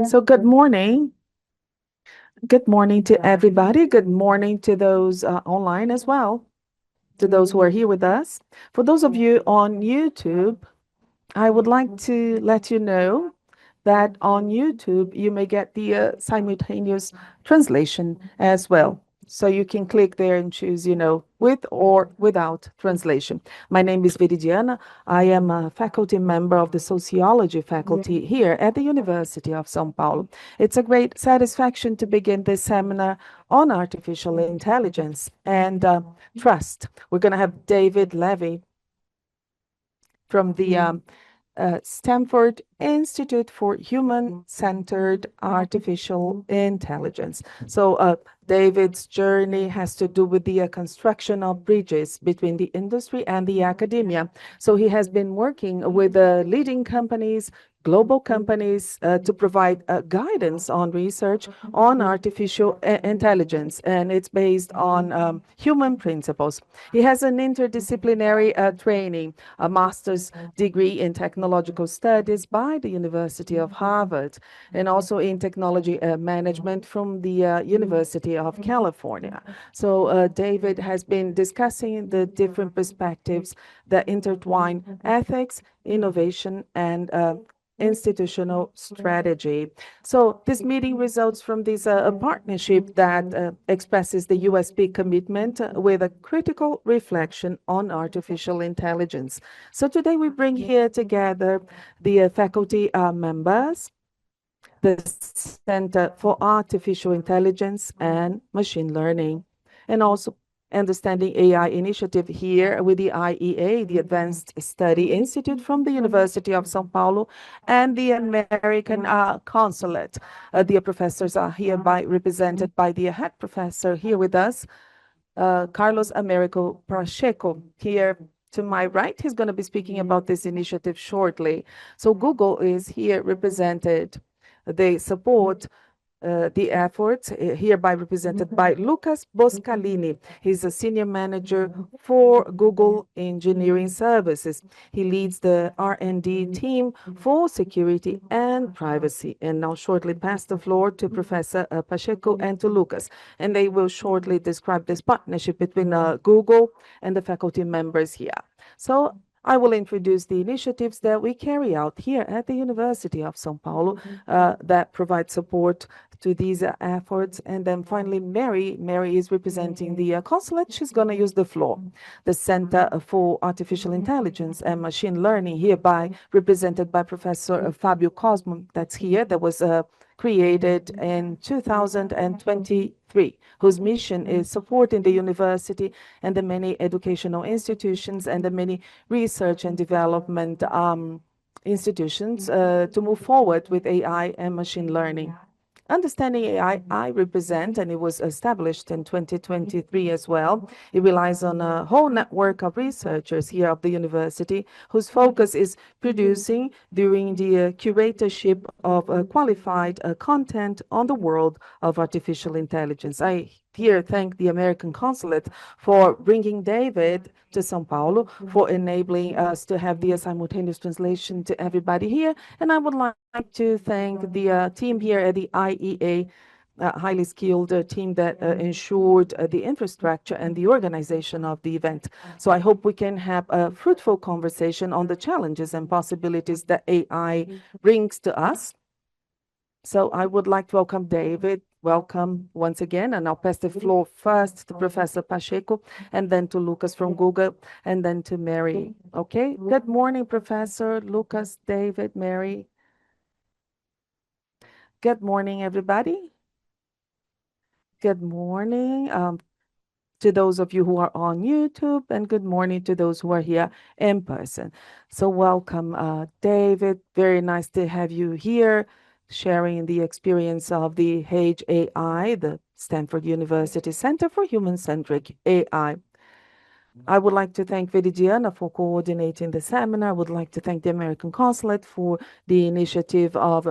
So good morning. Good morning to everybody. Good morning to those online as well, to those who are here with us. For those of you on YouTube, I would like to let you know that on YouTube, you may get the simultaneous translation as well. So you can click there and choose, with or without translation. My name is Viridiana. I am a faculty member of the sociology faculty here at the University of São Paulo. It's a great satisfaction to begin this seminar on artificial intelligence and trust. We're going to have David Levy from the Stanford Institute for Human-Centered Artificial Intelligence. So David's journey has to do with the construction of bridges between the industry and the academia. So he has been working with leading companies, global companies, to provide guidance on research on artificial intelligence, and it's based on human principles. He has an interdisciplinary training, a master's degree in technological studies by the University of Harvard, and also in technology management from the University of California. So David has been discussing the different perspectives that intertwine ethics, innovation, and institutional strategy. So this meeting results from this partnership that expresses the USP commitment with a critical reflection on artificial intelligence. So today we bring here together the faculty members, the Center for Artificial Intelligence and Machine Learning, and also Understanding AI initiative here with the IEA, the Advanced Study Institute from the University of São Paulo, and the American Consulate. The professors are hereby represented by the head professor here with us, Carlos Américo Pacheco, here to my right. He's going to be speaking about this initiative shortly. So Google is here represented. They support the efforts, hereby represented by Lucas Boscalini. He's a senior manager for Google Engineering Services. He leads the R&D team for security and privacy. And now shortly pass the floor to Professor Pacheco and to Lucas. And they will shortly describe this partnership between Google and the faculty members here. So I will introduce the initiatives that we carry out here at the University of São Paulo that provide support to these efforts. And then finally, Mary is representing the consulate. She's going to use the floor. The Center for Artificial Intelligence and Machine Learning, hereby represented by Professor Fabio Cosmo, that's here, that was created in 2023, whose mission is supporting the university and the many educational institutions and the many research and development institutions to move forward with AI and machine learning. Understanding AI, I represent, and it was established in 2023 as well. It relies on a whole network of researchers here at the university whose focus is producing during the curatorship of qualified content on the world of artificial intelligence. I here thank the American Consulate for bringing David to São Paulo, for enabling us to have the simultaneous translation to everybody here. And I would like to thank the team here at the IEA, highly skilled team that ensured the infrastructure and the organization of the event. So I hope we can have a fruitful conversation on the challenges and possibilities that AI brings to us. So I would like to welcome David. Welcome once again, and I'll pass the floor first to Professor Pacheco, and then to Lucas from Google, and then to Mary. Okay, good morning, Professor, Lucas, David, Mary. Good morning, everybody. Good morning to those of you who are on YouTube, and good morning to those who are here in person. So welcome, David. Very nice to have you here, sharing the experience of the Hage AI, the Stanford University Center for Human-Centric AI. I would like to thank Veridiana for coordinating the seminar. I would like to thank the American Consulate for the initiative of,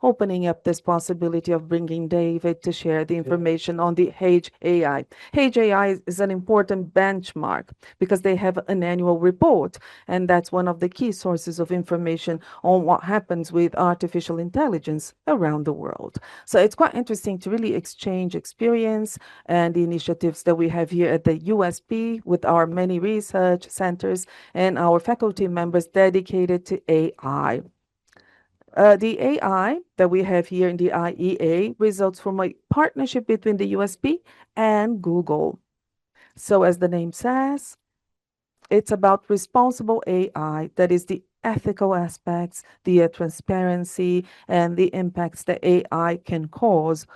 opening up this possibility of bringing David to share the information on the Hage AI. Hage AI is an important benchmark because they have an annual report, and that's one of the key sources of information on what happens with artificial intelligence around the world. So it's quite interesting to really exchange experience and the initiatives that we have here at the USP with our many research centers and our faculty members dedicated to AI. The AI that we have here in the IEA results from a partnership between the USP and Google. So, as the name says, it's about responsible AI, that is the ethical aspects, the transparency, and the impacts that AI can cause.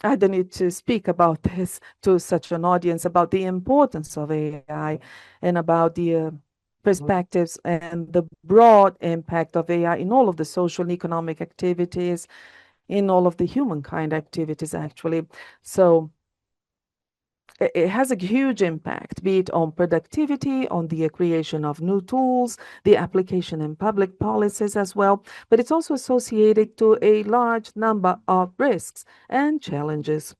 I don't need to speak about this to such an audience about the importance of AI and about the perspectives and the broad impact of AI in all of the social and economic activities, in all of the humankind activities, actually. So it has a huge impact, be it on productivity, on the creation of new tools, the application in public policies as well. But it's also associated to a large number of risks and challenges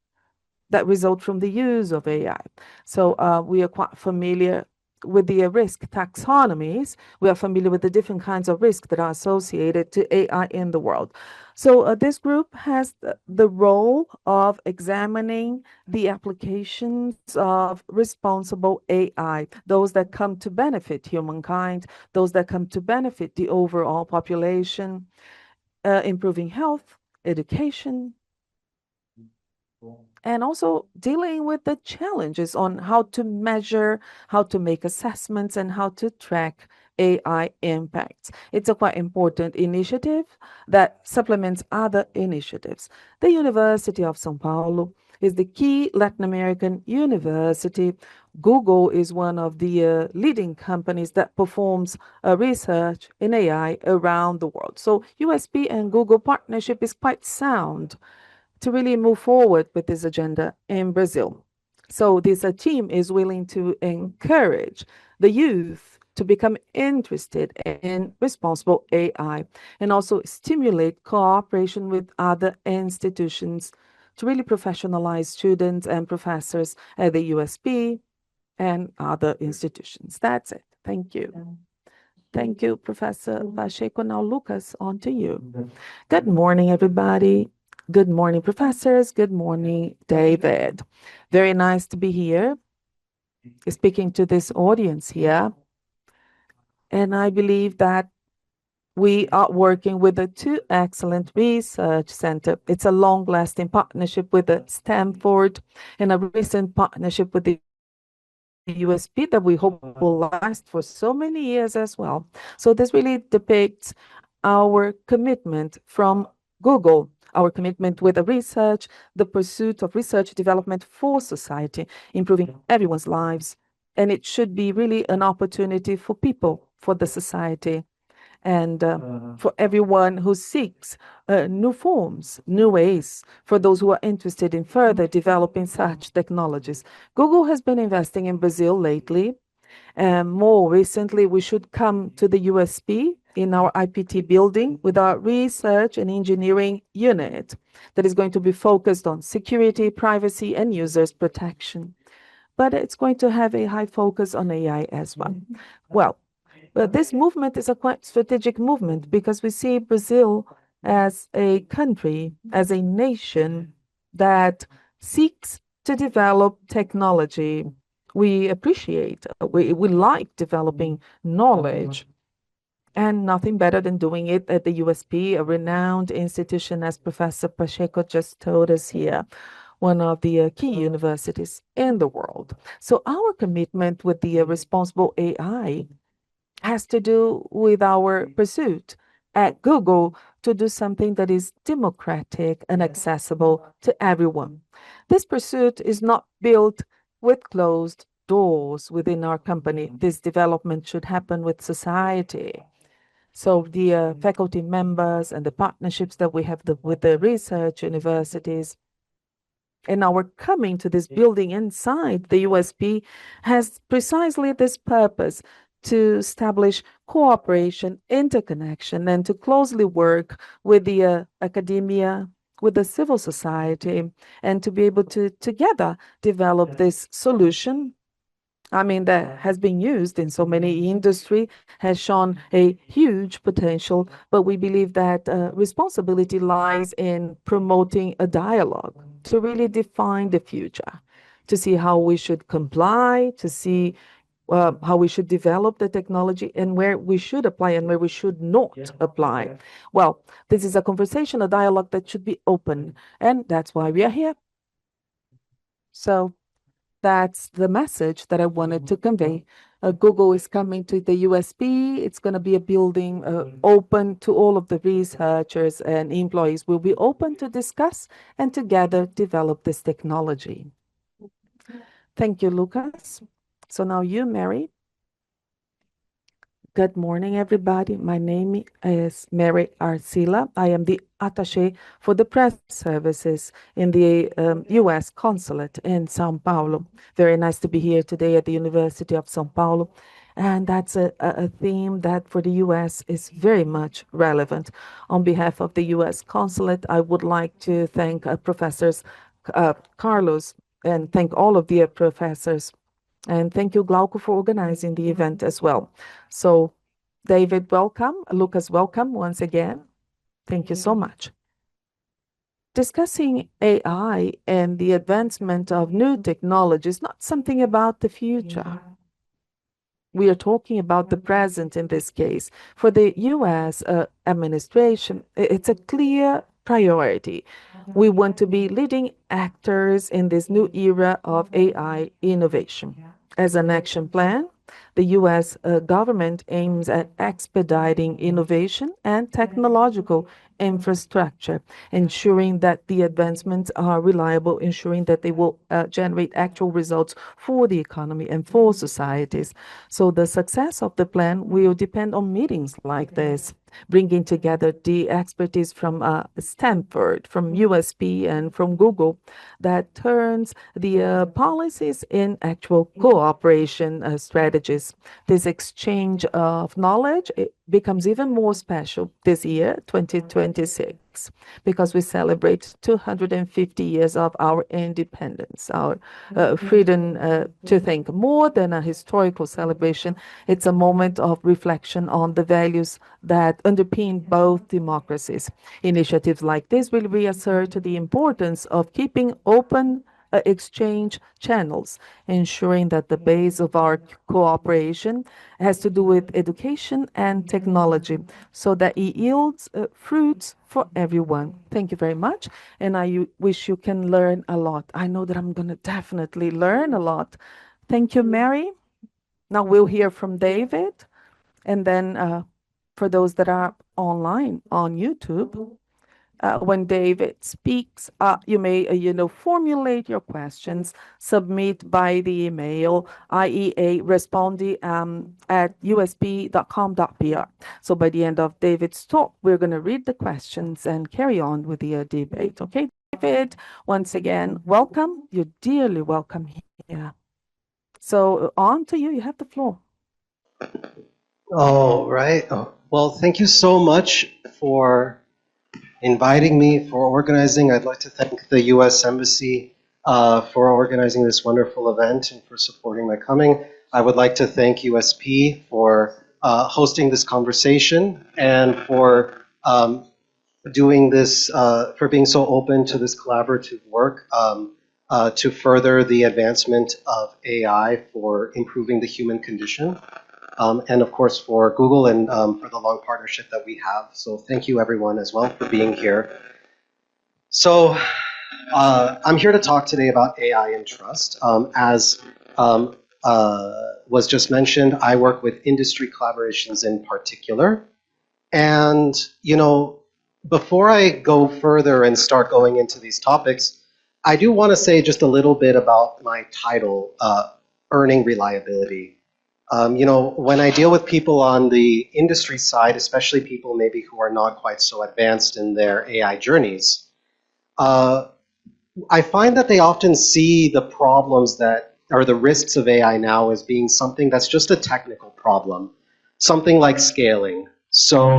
that result from the use of AI. So we are quite familiar with the risk taxonomies. We are familiar with the different kinds of risk that are associated to AI in the world. So this group has the role of examining the applications of responsible AI, those that come to benefit humankind, those that come to benefit the overall population, improving health, education, and also dealing with the challenges on how to measure, how to make assessments, and how to track AI impacts. It's a quite important initiative that supplements other initiatives. The University of São Paulo is the key Latin American university. Google is one of the leading companies that performs research in AI around the world. So USP and Google partnership is quite sound to really move forward with this agenda in Brazil. So this team is willing to encourage the youth to become interested in responsible AI and also stimulate cooperation with other institutions to really professionalize students and professors at the USP and other institutions. That's it. Thank you. Thank you, Professor Pacheco. Now, Lucas, on to you. Good morning, everybody. Good morning, professors. Good morning, David. Very nice to be here, speaking to this audience here. And I believe that we are working with the two excellent research center. It's a long-lasting partnership with the Stanford and a recent partnership with the USP that we hope will last for so many years as well. So this really depicts our commitment from Google, our commitment with the research, the pursuit of research development for society, improving everyone's lives. And it should be really an opportunity for people, for the society, and for everyone who seeks new forms, new ways, for those who are interested in further developing such technologies. Google has been investing in Brazil lately. More recently, we should come to the USP in our IPT building with our research and engineering unit that is going to be focused on security, privacy, and users protection. But it's going to have a high focus on AI as well. Well, this movement is a quite strategic movement because we see Brazil as a country, as a nation that seeks to develop technology. We appreciate, we like developing knowledge, and nothing better than doing it at the USP, a renowned institution, as Professor Pacheco just told us here, one of the key universities in the world. So our commitment with the responsible AI has to do with our pursuit at Google to do something that is democratic and accessible to everyone. This pursuit is not built with closed doors within our company. This development should happen with society. So the faculty members and the partnerships that we have with the research universities And our coming to this building inside the USP has precisely this purpose to establish cooperation, interconnection, and to closely work with the academia, with the civil society, and to be able to together develop this solution. I mean, that has been used in so many industry, has shown a huge potential, but we believe that responsibility lies in promoting a dialogue to really define the future, to see how we should comply, to see how we should develop the technology and where we should apply and where we should not apply. Well, this is a conversation, a dialogue that should be open, and that's why we are here. So that's the message that I wanted to convey. Google is coming to the USP. It's going to be a building open to all of the researchers and employees. Will be open to discuss and together develop this technology. Thank you, Lucas. So now you, Mary. Good morning, everybody. My name is Mary Arcila. I am the attaché for the press services in the U.S. consulate in São Paulo. Very nice to be here today at the University of São Paulo. And that's a theme that for the U.S. is very much relevant. On behalf of the U.S. consulate, I would like to thank Professors Carlos and thank all of the professors. And thank you, Glauco, for organizing the event as well. So, David, welcome. Lucas, welcome once again. Thank you so much. Discussing AI and the advancement of new technology is not something about the future. We are talking about the present in this case. For the US administration, it's a clear priority. We want to be leading actors in this new era of AI innovation. As an action plan, the US government aims at expediting innovation and technological infrastructure, ensuring that the advancements are reliable, ensuring that they will generate actual results for the economy and for societies. So the success of the plan will depend on meetings like this, bringing together the expertise from Stanford, from USP, and from Google that turns the policies in actual cooperation strategies. This exchange of knowledge becomes even more special this year, 2026, because we celebrate 250 years of our independence, our freedom to think. More than a historical celebration, it's a moment of reflection on the values that underpin both democracies. Initiatives like this will reassert the importance of keeping open exchange channels, ensuring that the base of our cooperation has to do with education and technology so that it yields fruits for everyone. Thank you very much. And I wish you can learn a lot. I know that I'm going to definitely learn a lot. Thank you, Mary. Now we'll hear from David. And then for those that are online on YouTube, when David speaks, you may, formulate your questions, submit by the email IEA-Responde at usp.com.br. So by the end of David's talk, we're going to read the questions and carry on with the debate. Okay, David, once again, welcome. You're dearly welcome here. So on to you. You have the floor. All right. Well, thank you so much for inviting me, for organizing. I'd like to thank the U.S. Embassy for organizing this wonderful event and for supporting my coming. I would like to thank USP for hosting this conversation and for doing this, for being so open to this collaborative work to further the advancement of AI for improving the human condition. And of course for Google and for the long partnership that we have. So thank you everyone as well for being here. So I'm here to talk today about AI and trust. As was just mentioned, I work with industry collaborations in particular. And, before I go further and start going into these topics, I do want to say just a little bit about my title, Earning Reliability. When I deal with people on the industry side, especially people maybe who are not quite so advanced in their AI journeys, I find that they often see the problems that or the risks of AI now as being something that's just a technical problem, something like scaling. So,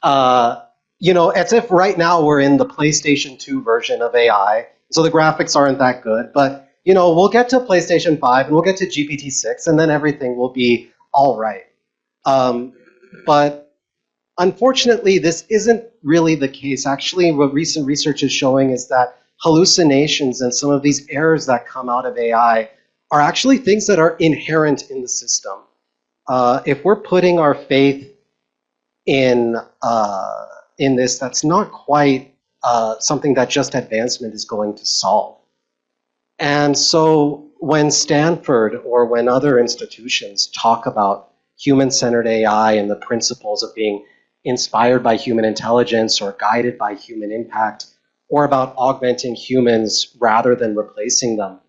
uh, as if right now we're in the PlayStation 2 version of AI, so the graphics aren't that good, but we'll get to PlayStation 5 and we'll get to GPT-6, and then everything will be all right. But unfortunately, this isn't really the case. Actually, what recent research is showing is that hallucinations and some of these errors that come out of AI are actually things that are inherent in the system. If we're putting our faith in this, that's not quite something that just advancement is going to solve. And so when Stanford or when other institutions talk about human-centered AI and the principles of being inspired by human intelligence or guided by human impact, or about augmenting humans rather than replacing them,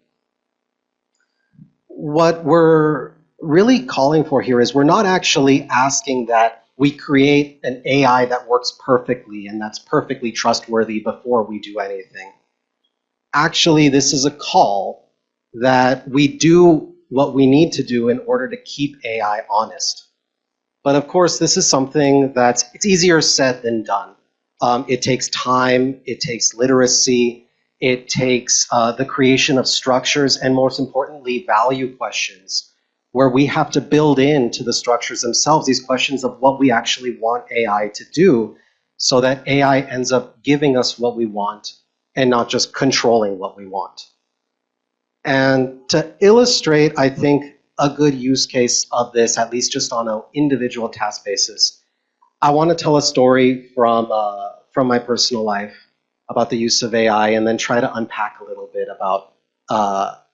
what we're really calling for here is we're not actually asking that we create an AI that works perfectly and that's perfectly trustworthy before we do anything. Actually, this is a call that we do what we need to do in order to keep AI honest. But of course, this is something it's easier said than done. It takes time, it takes literacy, it takes the creation of structures, and most importantly, value questions, where we have to build into the structures themselves these questions of what we actually want AI to do, so that AI ends up giving us what we want and not just controlling what we want. And to illustrate, I think, a good use case of this, at least just on an individual task basis, I want to tell a story from my personal life about the use of AI, and then try to unpack a little bit about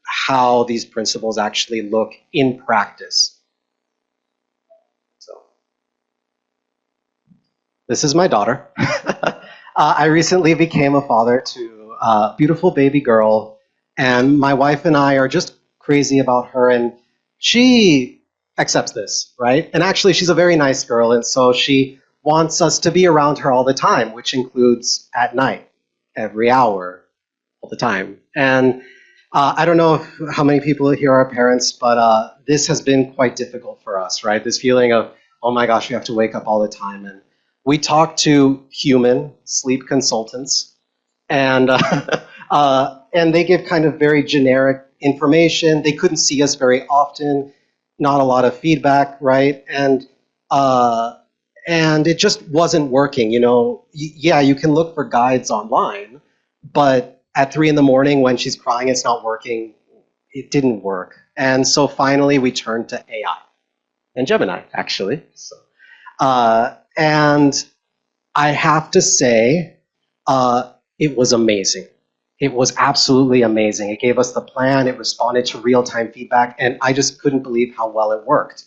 how these principles actually look in practice. So, this is my daughter. I recently became a father to a beautiful baby girl, and my wife and I are just crazy about her, and she accepts this, right? And actually, she's a very nice girl, and so she wants us to be around her all the time, which includes at night, every hour, all the time. And I don't know how many people here are parents, but this has been quite difficult for us, right? This feeling of, oh my gosh, we have to wake up all the time. And we talk to human sleep consultants, and and they give kind of very generic information. They couldn't see us very often, not a lot of feedback, right? And it just wasn't working. Yeah, you can look for guides online, but at 3 in the morning when she's crying, it's not working. It didn't work. And so finally we turned to AI and Gemini, actually. And I have to say, it was amazing. It was absolutely amazing. It gave us the plan. It responded to real-time feedback, and I just couldn't believe how well it worked.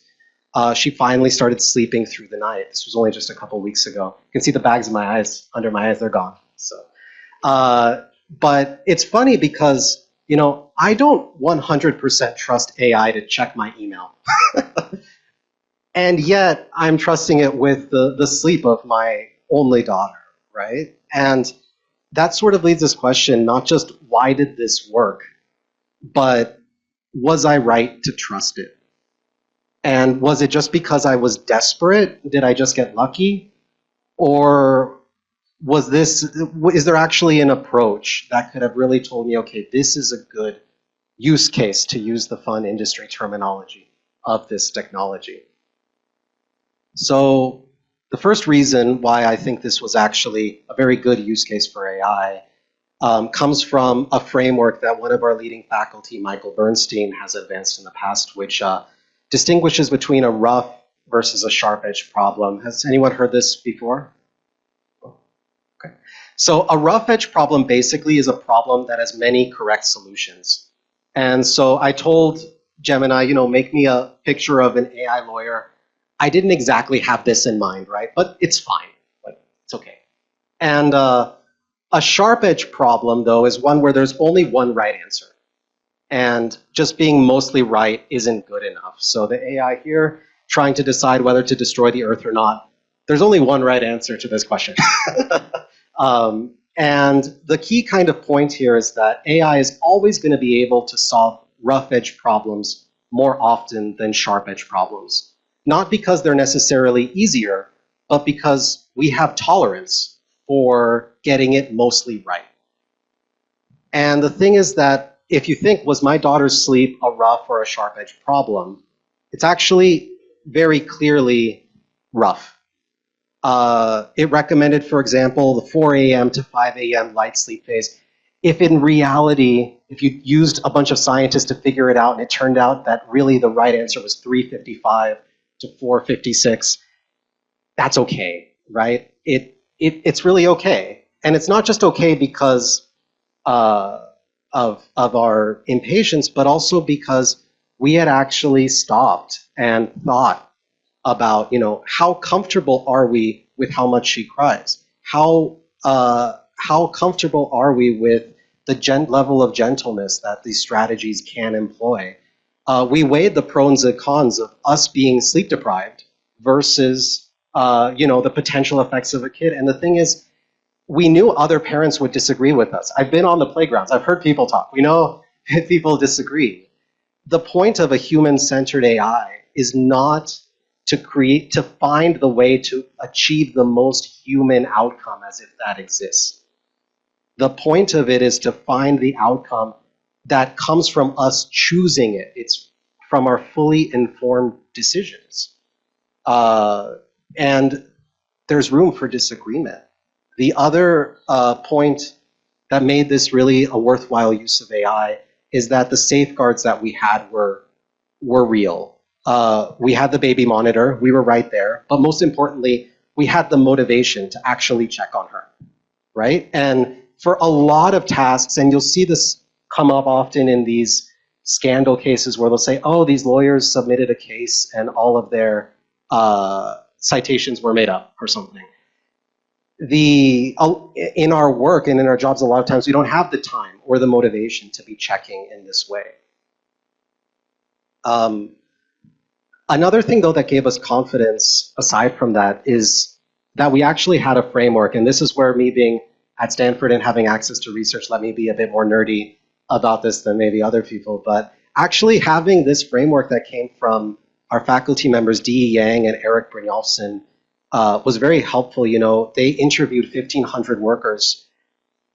She finally started sleeping through the night. This was only just a couple weeks ago. You can see the bags in my eyes, under my eyes, they're gone. So, but it's funny because, I don't 100% trust AI to check my email. And yet I'm trusting it with the sleep of my only daughter, right? And that sort of leads this question, not just why did this work, but was I right to trust it? And was it just because I was desperate? Did I just get lucky? Or is there actually an approach that could have really told me, okay, this is a good use case, to use the fun industry terminology, of this technology? So the first reason why I think this was actually a very good use case for AI comes from a framework that one of our leading faculty, Michael Bernstein, has advanced in the past, which distinguishes between a rough versus a sharp-edged problem. Has anyone heard this before? Okay. So a rough-edge problem basically is a problem that has many correct solutions. And so I told Gemini, make me a picture of an AI lawyer. I didn't exactly have this in mind, right? But it's fine. Like, it's okay. And a sharp-edge problem, though, is one where there's only one right answer. And just being mostly right isn't good enough. So the AI here, trying to decide whether to destroy the Earth or not, there's only one right answer to this question. And the key kind of point here is that AI is always going to be able to solve rough edge problems more often than sharp edge problems. Not because they're necessarily easier, but because we have tolerance for getting it mostly right. And the thing is that if you think, was my daughter's sleep a rough or a sharp edge problem? It's actually very clearly rough. It recommended, for example, the 4 a.m. to 5 a.m. light sleep phase. If in reality, if you used a bunch of scientists to figure it out and it turned out that really the right answer was 3:55 to 4:56, that's okay, right? It's really okay. And it's not just okay because of our impatience, but also because we had actually stopped and thought about, how comfortable are we with how much she cries? How comfortable are we with the level of gentleness that these strategies can employ? We weighed the pros and cons of us being sleep deprived versus, the potential effects of a kid. And the thing is, we knew other parents would disagree with us. I've been on the playgrounds. I've heard people talk. We know people disagree. The point of a human-centered AI is not to find the way to achieve the most human outcome as if that exists. The point of it is to find the outcome that comes from us choosing it. It's from our fully informed decisions. And there's room for disagreement. The other point that made this really a worthwhile use of AI is that the safeguards that we had were real. We had the baby monitor, we were right there, but most importantly, we had the motivation to actually check on her, right? And for a lot of tasks, and you'll see this come up often in these scandal cases where they'll say, oh, these lawyers submitted a case and all of their citations were made up or something. In our work and in our jobs, a lot of times we don't have the time or the motivation to be checking in this way. Another thing, though, that gave us confidence, aside from that, is that we actually had a framework. And this is where me being at Stanford and having access to research let me be a bit more nerdy about this than maybe other people. But actually having this framework that came from our faculty members, Dee Yang and Eric Brynjolfsson, was very helpful. They interviewed 1,500 workers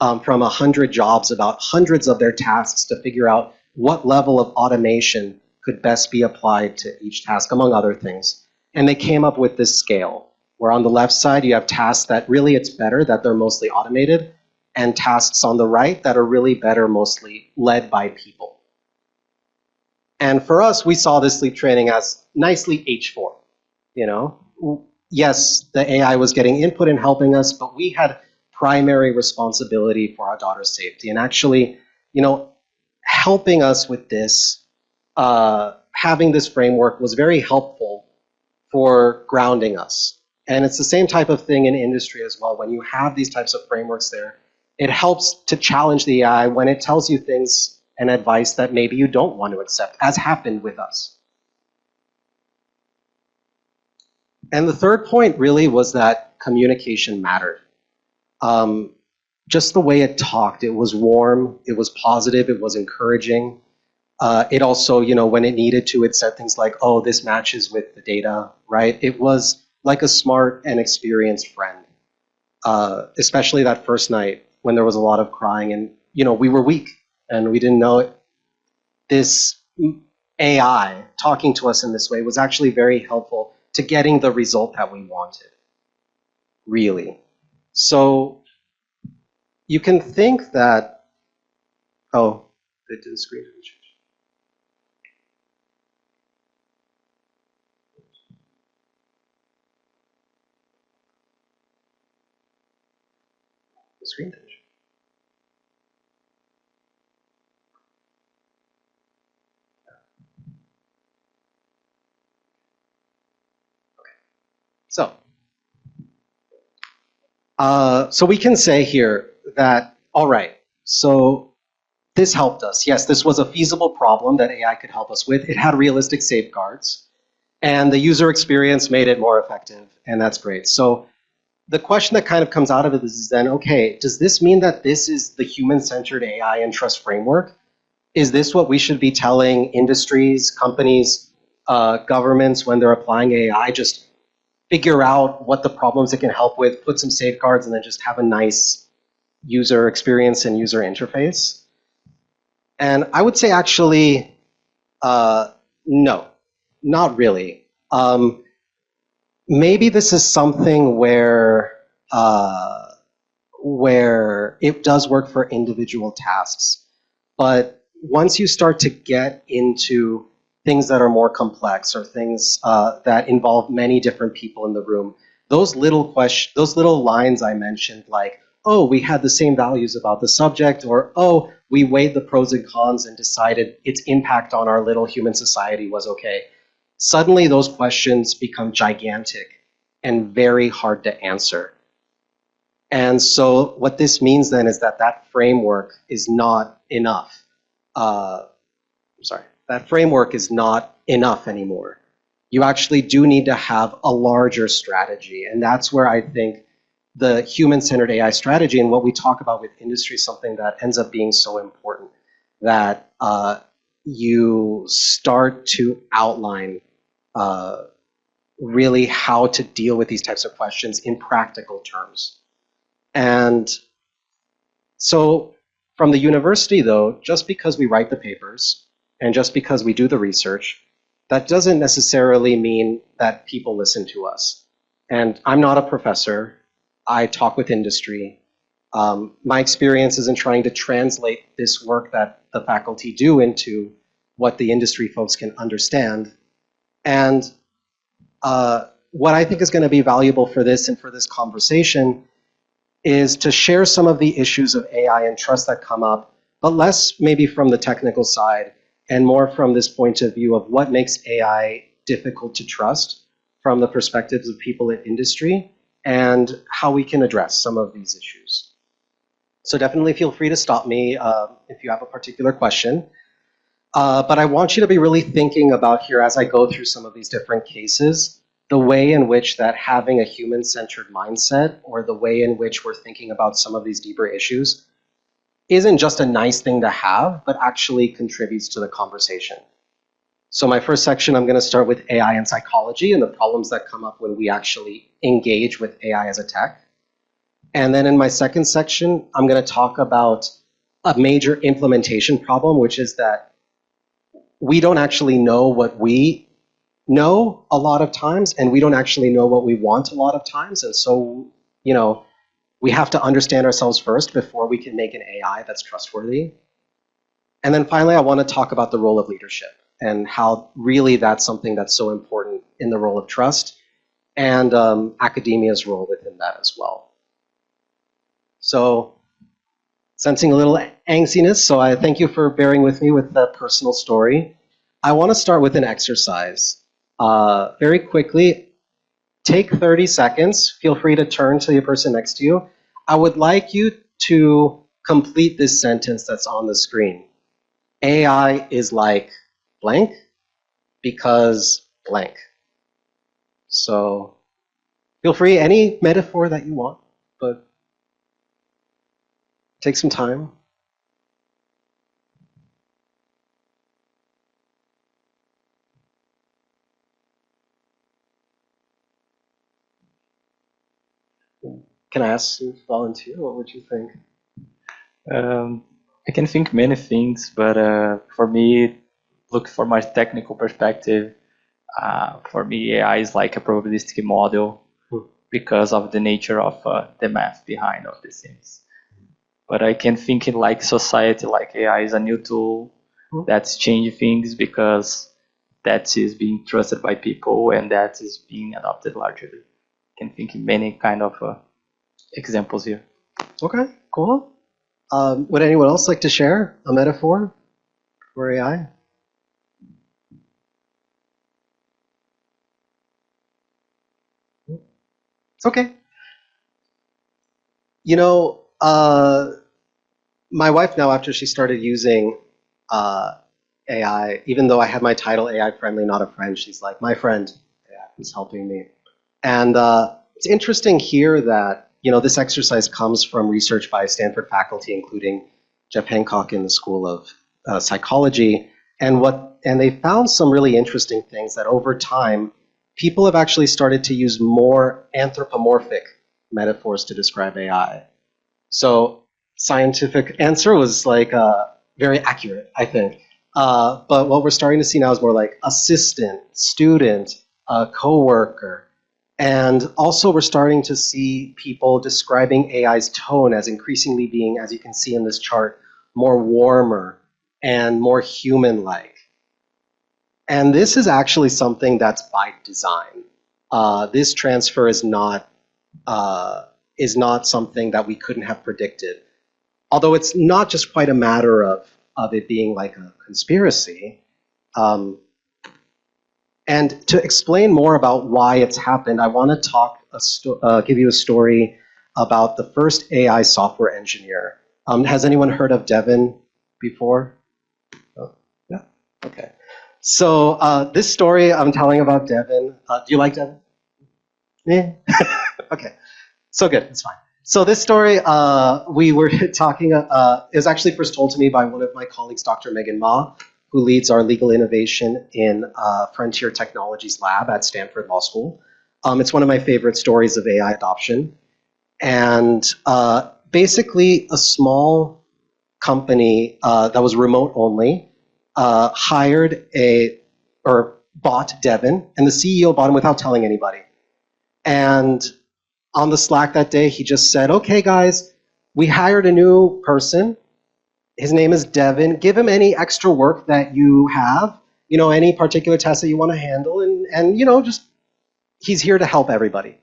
from 100 jobs about hundreds of their tasks to figure out what level of automation could best be applied to each task, among other things. And they came up with this scale, where on the left side you have tasks that really it's better that they're mostly automated, and tasks on the right that are really better mostly led by people. And for us, we saw this sleep training as nicely H4. Yes, the AI was getting input and helping us, but we had primary responsibility for our daughter's safety. And actually, helping us with this, having this framework was very helpful for grounding us. And it's the same type of thing in industry as well. When you have these types of frameworks there, it helps to challenge the AI when it tells you things and advice that maybe you don't want to accept, as happened with us. And the third point really was that communication mattered. Just the way it talked, it was warm, it was positive, it was encouraging. It also, when it needed to, it said things like, oh, this matches with the data, right? It was like a smart and experienced friend, especially that first night when there was a lot of crying and, we were weak and we didn't know it. This AI talking to us in this way was actually very helpful to getting the result that we wanted, really. So you can think that, oh, did the screen change? The screen change. So we can say here that, all right, so this helped us. Yes, this was a feasible problem that AI could help us with. It had realistic safeguards. And the user experience made it more effective, and that's great. So the question that kind of comes out of it is then, okay, does this mean that this is the human-centered AI and trust framework? Is this what we should be telling industries, companies, governments when they're applying AI? Just figure out what the problems it can help with, put some safeguards, and then just have a nice user experience and user interface? And I would say actually, no, not really. Maybe this is something where it does work for individual tasks, but once you start to get into things that are more complex or things that involve many different people in the room, those little lines I mentioned, like, oh, we had the same values about the subject, or oh, we weighed the pros and cons and decided its impact on our little human society was okay. Suddenly those questions become gigantic and very hard to answer. And so what this means then is that that framework is not enough. That framework is not enough anymore. You actually do need to have a larger strategy. And that's where I think the human-centered AI strategy and what we talk about with industry is something that ends up being so important, that you start to outline really how to deal with these types of questions in practical terms. And so from the university, though, just because we write the papers and just because we do the research, that doesn't necessarily mean that people listen to us. And I'm not a professor. I talk with industry. My experience is in trying to translate this work that the faculty do into what the industry folks can understand. And what I think is going to be valuable for this and for this conversation is to share some of the issues of AI and trust that come up, but less maybe from the technical side and more from this point of view of what makes AI difficult to trust from the perspectives of people in industry and how we can address some of these issues. So definitely feel free to stop me if you have a particular question. But I want you to be really thinking about here as I go through some of these different cases, the way in which that having a human-centered mindset or the way in which we're thinking about some of these deeper issues isn't just a nice thing to have, but actually contributes to the conversation. So my first section, I'm going to start with AI and psychology and the problems that come up when we actually engage with AI as a tech. And then in my second section, I'm going to talk about a major implementation problem, which is that we don't actually know what we know a lot of times, and we don't actually know what we want a lot of times. And so, we have to understand ourselves first before we can make an AI that's trustworthy. And then finally, I want to talk about the role of leadership and how really that's something that's so important in the role of trust and academia's role within that as well. So, sensing a little angstiness, so I thank you for bearing with me with the personal story. I want to start with an exercise. Very quickly, take 30 seconds. Feel free to turn to the person next to you. I would like you to complete this sentence that's on the screen. AI is like blank because blank. So feel free, any metaphor that you want, but take some time. Can I ask you to volunteer? What would you think? I can think many things, but for me, look for my technical perspective. For me, AI is like a probabilistic model because of the nature of the math behind of these things. But I can think in like society, like AI is a new tool that's changing things because that is being trusted by people and that is being adopted largely. I can think in many kind of examples here. Okay, cool. Would anyone else like to share a metaphor for AI? It's okay. My wife now, after she started using AI, even though I had my title AI friendly, not a friend, she's like, my friend, yeah, who's helping me. And it's interesting here that, this exercise comes from research by Stanford faculty, including Jeff Hancock in the School of Psychology. And they found some really interesting things that over time, people have actually started to use more anthropomorphic metaphors to describe AI. So scientific answer was like very accurate, I think. But what we're starting to see now is more like assistant, student, coworker. And also we're starting to see people describing AI's tone as increasingly being, as you can see in this chart, more warmer and more human-like. And this is actually something that's by design. This transfer is not something that we couldn't have predicted. Although it's not just quite a matter of it being like a conspiracy. And to explain more about why it's happened, I want to give you a story about the first AI software engineer. Has anyone heard of Devin before? Oh, yeah, okay. So this story I'm telling about Devin, do you like Devin? Yeah. Okay, so good, it's fine. So this story, we were talking, it was actually first told to me by one of my colleagues, Dr. Megan Ma, who leads our legal innovation in Frontier Technologies Lab at Stanford Law School. It's one of my favorite stories of AI adoption. And basically a small company that was remote only bought Devin, and the CEO bought him without telling anybody. And on the Slack that day, he just said, okay, guys, we hired a new person. His name is Devin. Give him any extra work that you have, any particular task that you want to handle, and just he's here to help everybody.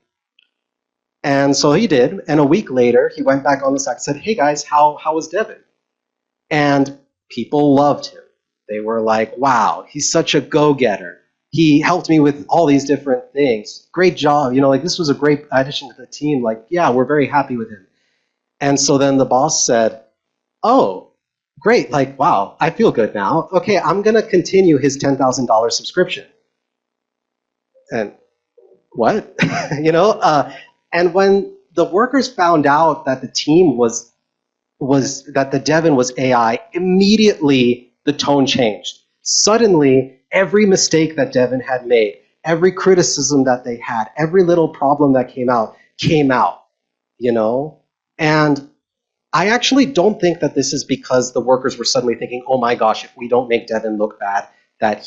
And so he did. And a week later, he went back on the Slack and said, hey, guys, how was Devin? And people loved him. They were like, wow, he's such a go-getter. He helped me with all these different things. Great job. This was a great addition to the team. Like, yeah, we're very happy with him. And so then the boss said, oh, great. Like, wow, I feel good now. Okay, I'm going to continue his $10,000 subscription. And what? And when the workers found out that the team that the Devin was AI, immediately the tone changed. Suddenly, every mistake that Devin had made, every criticism that they had, every little problem that came out, And I actually don't think that this is because the workers were suddenly thinking, oh my gosh, if we don't make Devin look bad, that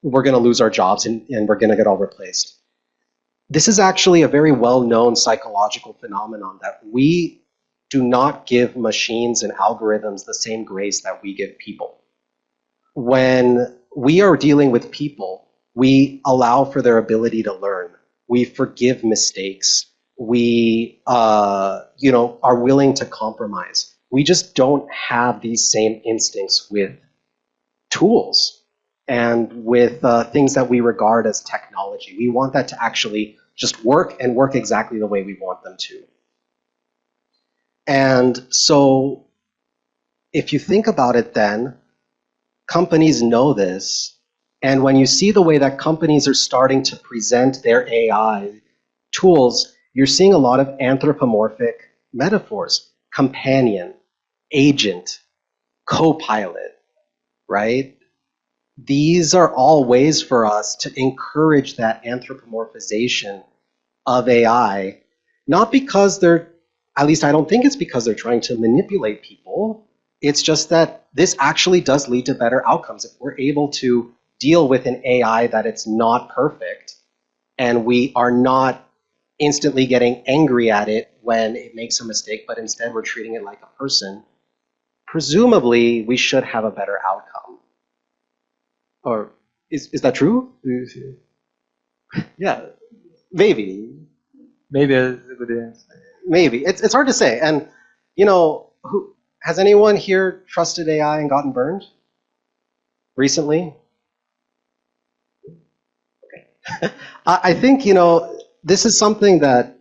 we're gonna lose our jobs and we're gonna get all replaced. This is actually a very well-known psychological phenomenon that we do not give machines and algorithms the same grace that we give people. When we are dealing with people, we allow for their ability to learn. We forgive mistakes. We, are willing to compromise. We just don't have these same instincts with tools and with things that we regard as technology. We want that to actually just work and work exactly the way we want them to. And so if you think about it then, companies know this. And when you see the way that companies are starting to present their AI tools, you're seeing a lot of anthropomorphic metaphors. Companion, agent, co-pilot, right? These are all ways for us to encourage that anthropomorphization of AI, not because at least I don't think it's because they're trying to manipulate people. It's just that this actually does lead to better outcomes. If we're able to deal with an AI that it's not perfect, and we are not instantly getting angry at it when it makes a mistake, but instead we're treating it like a person, presumably we should have a better outcome. Or is that true? Yeah, maybe. Maybe that's a good answer. Maybe. It's hard to say. And, has anyone here trusted AI and gotten burned recently? Okay. I think, this is something that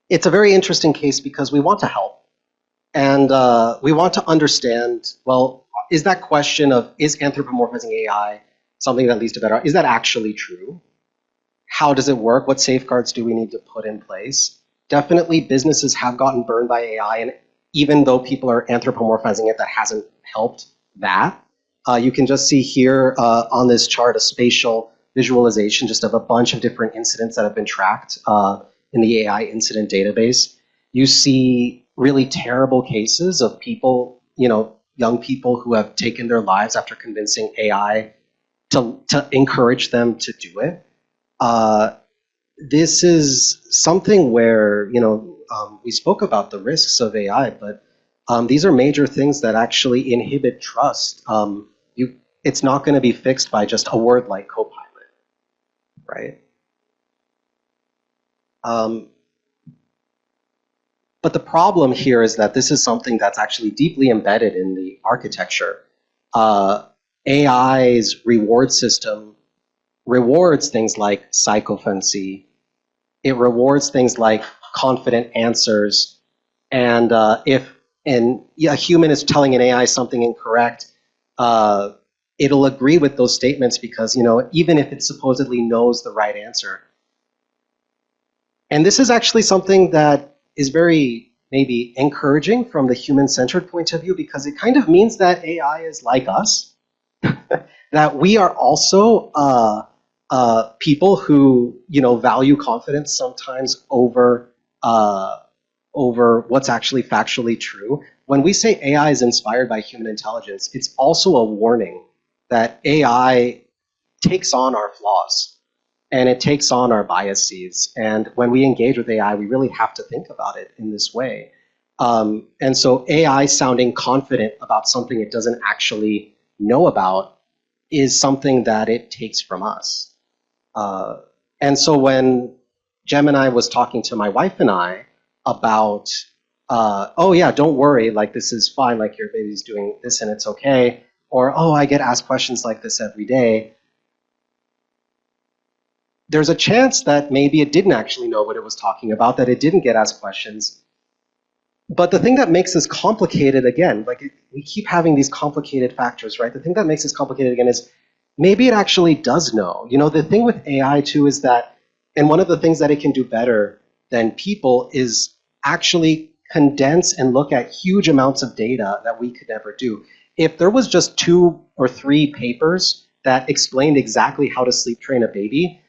it's a very interesting case because we want to help. And we want to understand, well, is that question of, is anthropomorphizing AI something that leads to better, is that actually true? How does it work? What safeguards do we need to put in place? Definitely businesses have gotten burned by AI, and even though people are anthropomorphizing it, that hasn't helped that. You can just see here on this chart a spatial visualization just of a bunch of different incidents that have been tracked in the AI incident database. You see really terrible cases of people, young people who have taken their lives after convincing AI to encourage them to do it. This is something where, we spoke about the risks of AI, but these are major things that actually inhibit trust. It's not going to be fixed by just a word like Copilot, right? But the problem here is that this is something that's actually deeply embedded in the architecture. AI's reward system rewards things like sycophancy. It rewards things like confident answers. And if a human is telling an AI something incorrect, it'll agree with those statements because, even if it supposedly knows the right answer. And this is actually something that is very maybe encouraging from the human-centered point of view, because it kind of means that AI is like us, that we are also people who value confidence sometimes over what's actually factually true. When we say AI is inspired by human intelligence, it's also a warning that AI takes on our flaws and it takes on our biases. And when we engage with AI, we really have to think about it in this way. And so AI sounding confident about something it doesn't actually know about is something that it takes from us. And so when Gemini was talking to my wife and I about, oh yeah, don't worry, like this is fine, like your baby's doing this and it's okay, or oh, I get asked questions like this every day, there's a chance that maybe it didn't actually know what it was talking about, that it didn't get asked questions. But the thing that makes this complicated, again, we keep having these complicated factors, right? The thing that makes this complicated again is maybe it actually does know. The thing with AI too is that, and one of the things that it can do better than people is actually condense and look at huge amounts of data that we could never do. If there was just 2 or 3 papers that explained exactly how to sleep train a baby,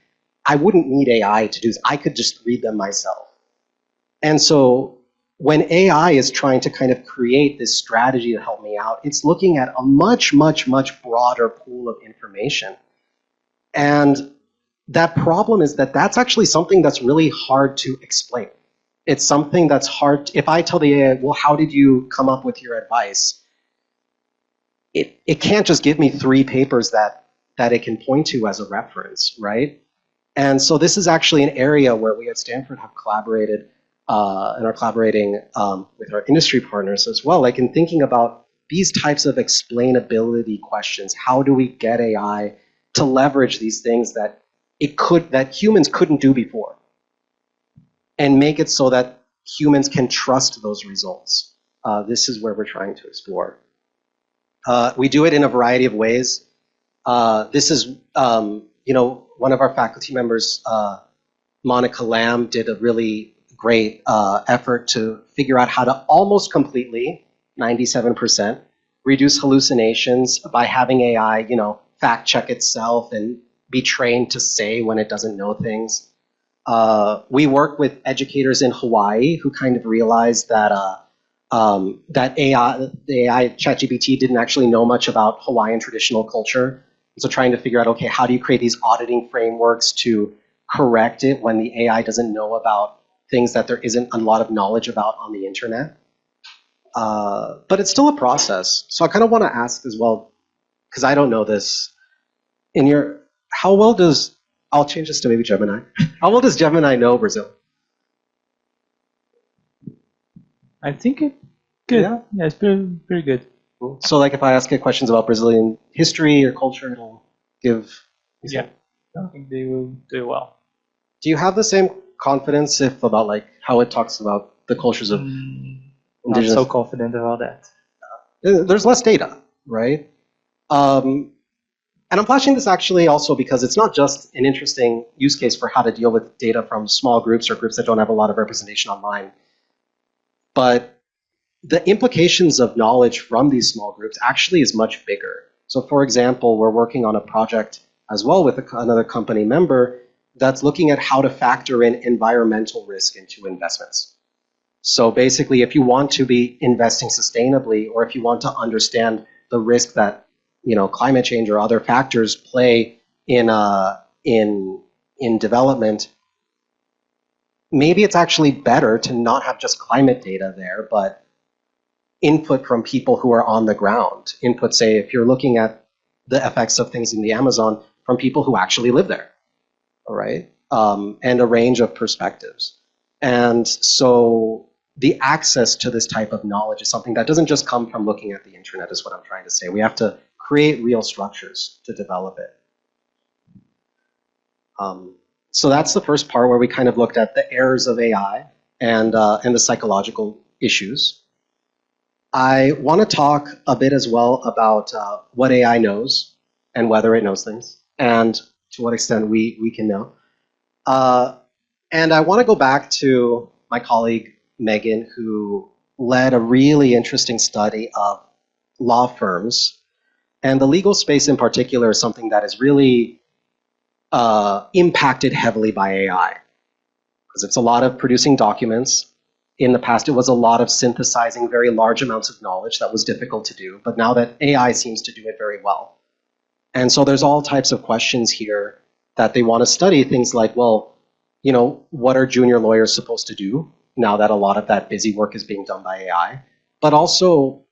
I wouldn't need AI to do this. I could just read them myself. And so when AI is trying to kind of create this strategy to help me out, it's looking at a much, much, much broader pool of information. And that problem is that that's actually something that's really hard to explain. It's something that's hard. If I tell the AI, well, how did you come up with your advice? It can't just give me 3 papers that it can point to as a reference, right? And so this is actually an area where we at Stanford have collaborated and are collaborating with our industry partners as well, like in thinking about these types of explainability questions. How do we get AI to leverage these things that humans couldn't do before, and make it so that humans can trust those results? This is where we're trying to explore. We do it in a variety of ways. This is, one of our faculty members, Monica Lamb, did a really great effort to figure out how to almost completely, 97%, reduce hallucinations by having AI, fact check itself and be trained to say when it doesn't know things. We work with educators in Hawaii who kind of realized that that the AI ChatGPT didn't actually know much about Hawaiian traditional culture. So trying to figure out, okay, how do you create these auditing frameworks to correct it when the AI doesn't know about things that there isn't a lot of knowledge about on the internet? But it's still a process. So I kind of want to ask as well, because I don't know this, how well does, I'll change this to maybe Gemini. How well does Gemini know Brazil? I think it's good. Yeah? Yeah, it's pretty good. So like if I ask it questions about Brazilian history or culture, it'll give... Yeah, I think they will do well. Do you have the same confidence about like how it talks about the cultures of not so confident about that. There's less data, right? And I'm flashing this actually also because it's not just an interesting use case for how to deal with data from small groups or groups that don't have a lot of representation online, but the implications of knowledge from these small groups actually is much bigger. So for example, we're working on a project as well with another company member that's looking at how to factor in environmental risk into investments. So basically, if you want to be investing sustainably, or if you want to understand the risk that climate change or other factors play in development, maybe it's actually better to not have just climate data there, but input from people who are on the ground. Input, say, if you're looking at the effects of things in the Amazon, from people who actually live there, all right? And a range of perspectives. And so the access to this type of knowledge is something that doesn't just come from looking at the internet, is what I'm trying to say. We have to create real structures to develop it. So that's the first part where we kind of looked at the errors of AI and the psychological issues. I want to talk a bit as well about what AI knows and whether it knows things, and to what extent we can know. And I want to go back to my colleague, Megan, who led a really interesting study of law firms. And the legal space in particular is something that is really impacted heavily by AI. Because it's a lot of producing documents. In the past, it was a lot of synthesizing very large amounts of knowledge that was difficult to do. But now that AI seems to do it very well. And so there's all types of questions here that they want to study. Things like, well, what are junior lawyers supposed to do now that a lot of that busy work is being done by AI? But also,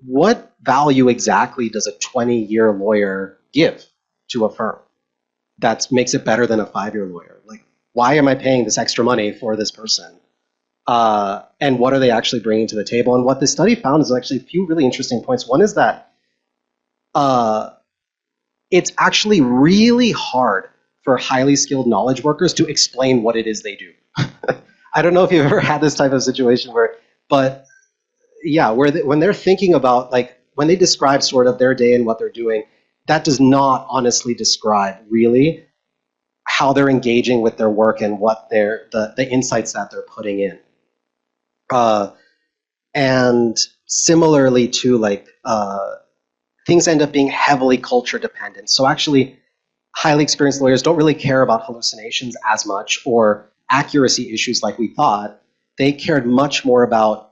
what value exactly does a 20-year lawyer give to a firm that makes it better than a 5-year lawyer? Like, why am I paying this extra money for this person? And what are they actually bringing to the table? And what this study found is actually a few really interesting points. One is that it's actually really hard for highly skilled knowledge workers to explain what it is they do. I don't know if you've ever had this type of situation but yeah, when they're thinking about, like, when they describe sort of their day and what they're doing, that does not honestly describe really how they're engaging with their work and what the insights that they're putting in. And similarly to, like, things end up being heavily culture dependent. So actually, highly experienced lawyers don't really care about hallucinations as much or accuracy issues like we thought. They cared much more about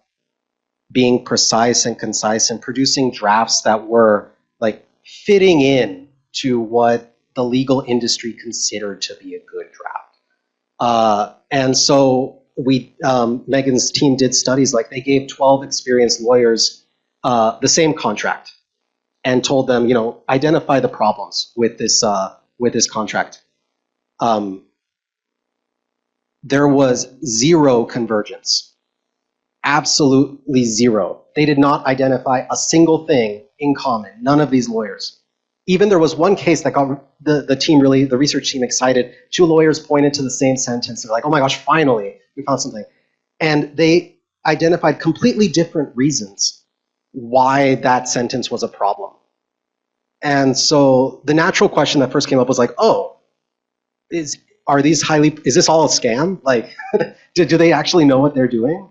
being precise and concise and producing drafts that were, like, fitting in to what the legal industry considered to be a good draft. And so Megan's team did studies, like they gave 12 experienced lawyers the same contract and told them, identify the problems with this contract. There was zero convergence. Absolutely zero. They did not identify a single thing in common. None of these lawyers. Even there was one case that got the research team excited. 2 lawyers pointed to the same sentence. They're like, oh my gosh, finally, we found something. And they identified completely different reasons why that sentence was a problem. And so the natural question that first came up was like, oh, is this all a scam? Like, do they actually know what they're doing?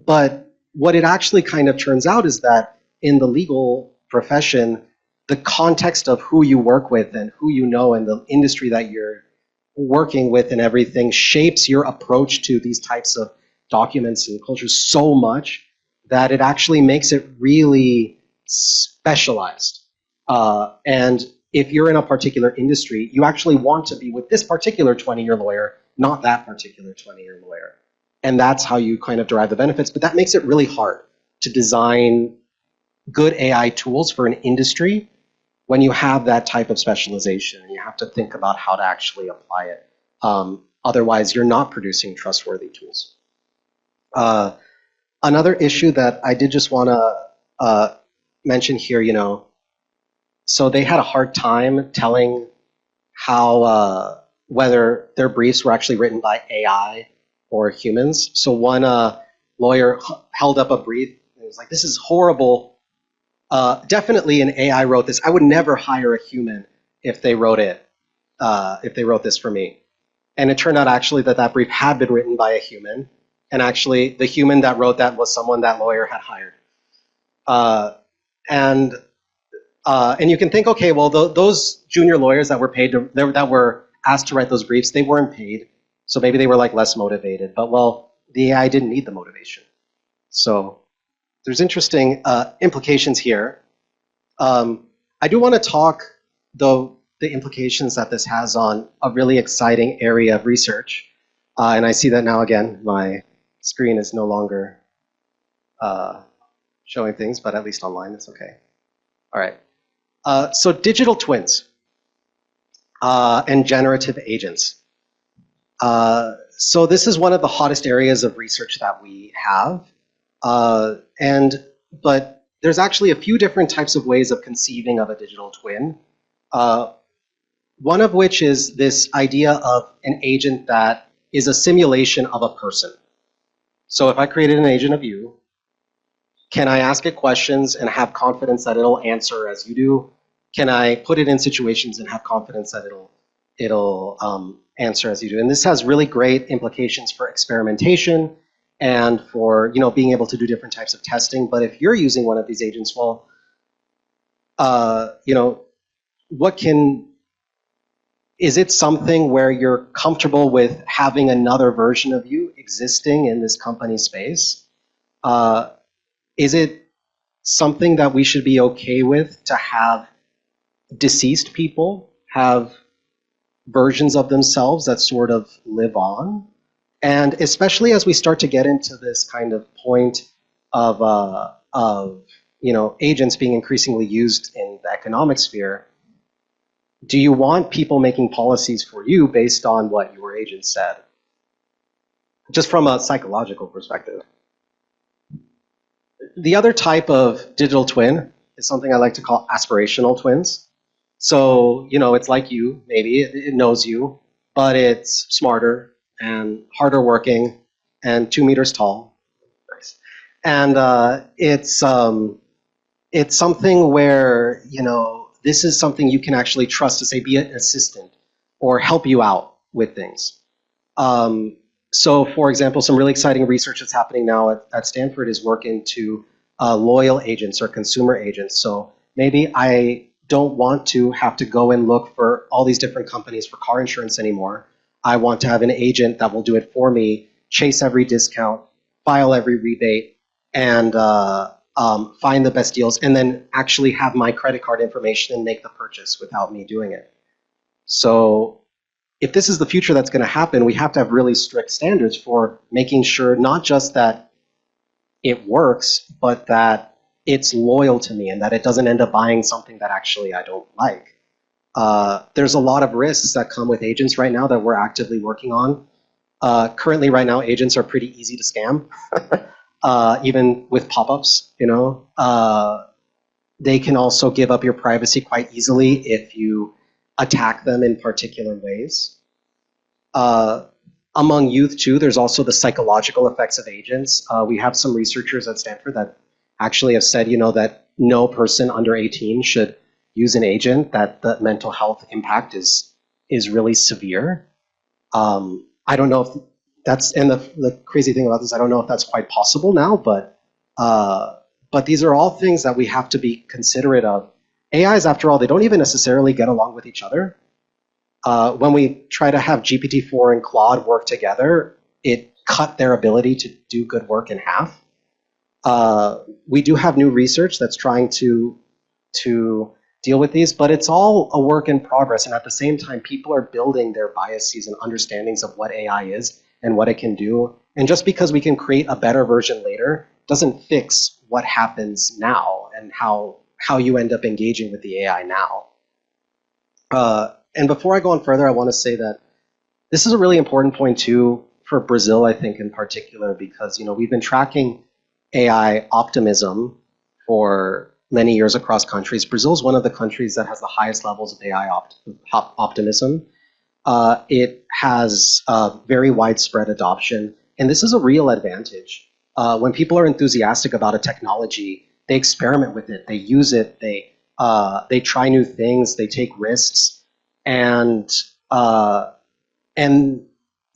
But what it actually kind of turns out is that in the legal profession, the context of who you work with and who you know and the industry that you're working with and everything shapes your approach to these types of documents and cultures so much that it actually makes it really specialized. And if you're in a particular industry, you actually want to be with this particular 20-year lawyer, not that particular 20-year lawyer. And that's how you kind of derive the benefits. But that makes it really hard to design good AI tools for an industry when you have that type of specialization. And you have to think about how to actually apply it. Otherwise, you're not producing trustworthy tools. Another issue that I did just want to mention here, so they had a hard time telling whether their briefs were actually written by AI or humans. So one lawyer held up a brief. It was like, this is horrible. Definitely an AI wrote this. I would never hire a human if they wrote it, if they wrote this for me. And it turned out actually that that brief had been written by a human. And actually the human that wrote that was someone that lawyer had hired. And you can think, okay, well, those junior lawyers that were paid that were asked to write those briefs, they weren't paid, so maybe they were like less motivated. But well, the AI didn't need the motivation. So there's interesting implications here. I do want to talk, though, the implications that this has on a really exciting area of research. And I see that now again, my screen is no longer showing things, but at least online it's okay. All right. So digital twins and generative agents. So this is one of the hottest areas of research that we have. But there's actually a few different types of ways of conceiving of a digital twin. One of which is this idea of an agent that is a simulation of a person. So if I created an agent of you, can I ask it questions and have confidence that it'll answer as you do? Can I put it in situations and have confidence that it'll answer as you do? And this has really great implications for experimentation and for being able to do different types of testing. But if you're using one of these agents, well, is it something where you're comfortable with having another version of you existing in this company space? Is it something that we should be okay with to have deceased people have versions of themselves that sort of live on? And especially as we start to get into this kind of point of agents being increasingly used in the economic sphere, do you want people making policies for you based on what your agent said? Just from a psychological perspective. The other type of digital twin is something I like to call aspirational twins. So, it's like you, maybe, it knows you, but it's smarter and harder working and 2 meters tall. Nice. And it's something where, this is something you can actually trust to say, be an assistant or help you out with things. So, for example, some really exciting research that's happening now at Stanford is work into loyal agents or consumer agents. So maybe I don't want to have to go and look for all these different companies for car insurance anymore. I want to have an agent that will do it for me, chase every discount, file every rebate, and find the best deals, and then actually have my credit card information and make the purchase without me doing it. So if this is the future that's going to happen, we have to have really strict standards for making sure not just that it works, but that it's loyal to me and that it doesn't end up buying something that actually I don't like. There's a lot of risks that come with agents right now that we're actively working on. Currently, right now, agents are pretty easy to scam, even with pop-ups. They can also give up your privacy quite easily if you attack them in particular ways. Among youth, too, there's also the psychological effects of agents. We have some researchers at Stanford that actually have said, that no person under 18 should use an agent, that the mental health impact is really severe. I don't know if that's, and the crazy thing about this, I don't know if that's quite possible now, but these are all things that we have to be considerate of. AIs, after all, they don't even necessarily get along with each other. When we try to have GPT-4 and Claude work together, it cut their ability to do good work in half. We do have new research that's trying to deal with these, but it's all a work in progress. And at the same time, people are building their biases and understandings of what AI is and what it can do. And just because we can create a better version later doesn't fix what happens now and how you end up engaging with the AI now. And before I go on further, I want to say that this is a really important point too for Brazil, I think, in particular, because we've been tracking AI optimism for many years across countries. Brazil is one of the countries that has the highest levels of AI optimism. It has very widespread adoption, and this is a real advantage. when people are enthusiastic about a technology, they experiment with it, they use it, they try new things, they take risks, and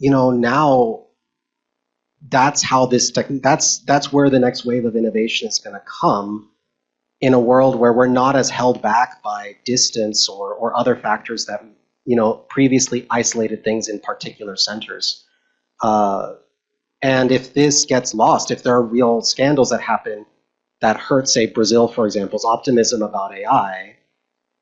now that's how that's where the next wave of innovation is going to come, in a world where we're not as held back by distance or other factors that previously isolated things in particular centers. And if this gets lost, if there are real scandals that happen that hurt, say, Brazil, for example's optimism about AI,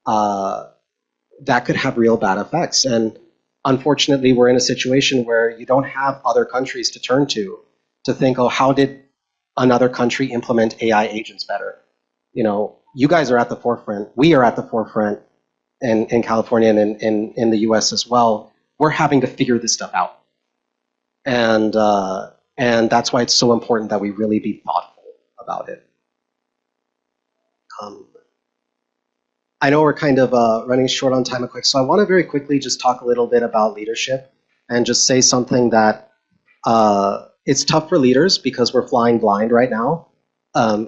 that could have real bad effects. And unfortunately, we're in a situation where you don't have other countries to turn to think, oh, how did another country implement AI agents better? You guys are at the forefront. We are at the forefront in California and in the US as well. We're having to figure this stuff out. And that's why it's so important that we really be thoughtful about it. I know we're kind of running short on time and quick, so I want to very quickly just talk a little bit about leadership and just say something that it's tough for leaders because we're flying blind right now.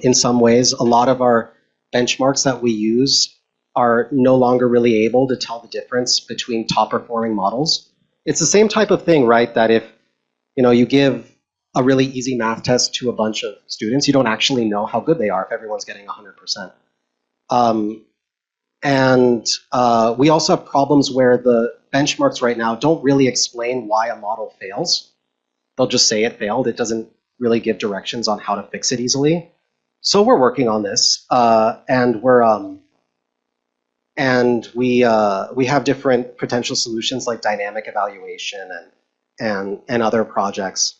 In some ways, a lot of our benchmarks that we use are no longer really able to tell the difference between top performing models. It's the same type of thing, right? That if you give a really easy math test to a bunch of students, you don't actually know how good they are if everyone's getting 100%. We also have problems where the benchmarks right now don't really explain why a model fails. They'll just say it failed. It doesn't really give directions on how to fix it easily. So we're working on this, and we have different potential solutions like dynamic evaluation and other projects.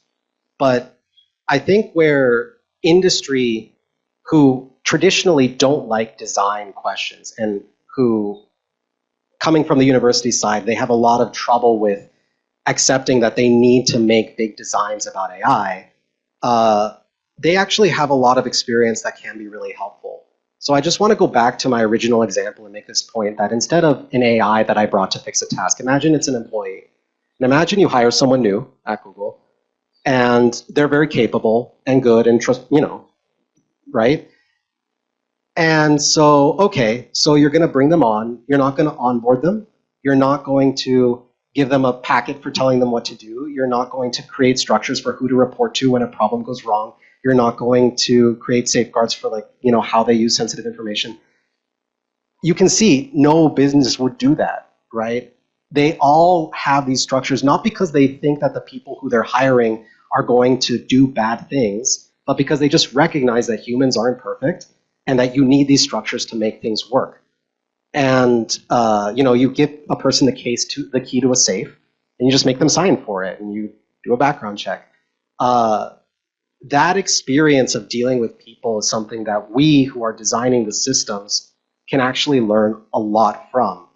But I think where industry, who traditionally don't like design questions and who, coming from the university side, they have a lot of trouble with accepting that they need to make big designs about AI, they actually have a lot of experience that can be really helpful. So I just want to go back to my original example and make this point that instead of an AI that I brought to fix a task, imagine it's an employee. And imagine you hire someone new at Google, and they're very capable and good and right? And so, okay, so you're going to bring them on. You're not going to onboard them. You're not going to give them a packet for telling them what to do. You're not going to create structures for who to report to when a problem goes wrong. You're not going to create safeguards for how they use sensitive information. You can see no business would do that, right? They all have these structures, not because they think that the people who they're hiring are going to do bad things, but because they just recognize that humans aren't perfect and that you need these structures to make things work. And you give a person the key to a safe, and you just make them sign for it, and you do a background check. That experience of dealing with people is something that we who are designing the systems can actually learn a lot from,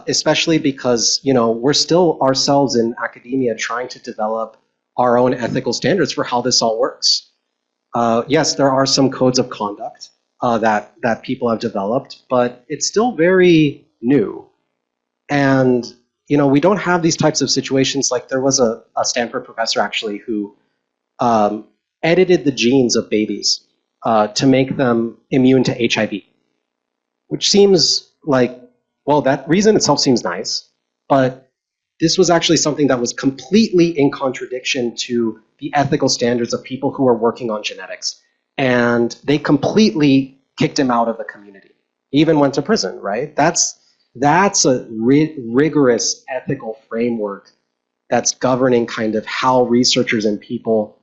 especially because we're still ourselves in academia trying to develop our own ethical standards for how this all works. Yes, there are some codes of conduct that people have developed, but it's still very new. And we don't have these types of situations. Like there was a Stanford professor actually who edited the genes of babies to make them immune to HIV, which seems like, well, that reason itself seems nice, but this was actually something that was completely in contradiction to the ethical standards of people who are working on genetics. And they completely kicked him out of the community. He even went to prison, right? That's a rigorous ethical framework that's governing kind of how researchers and people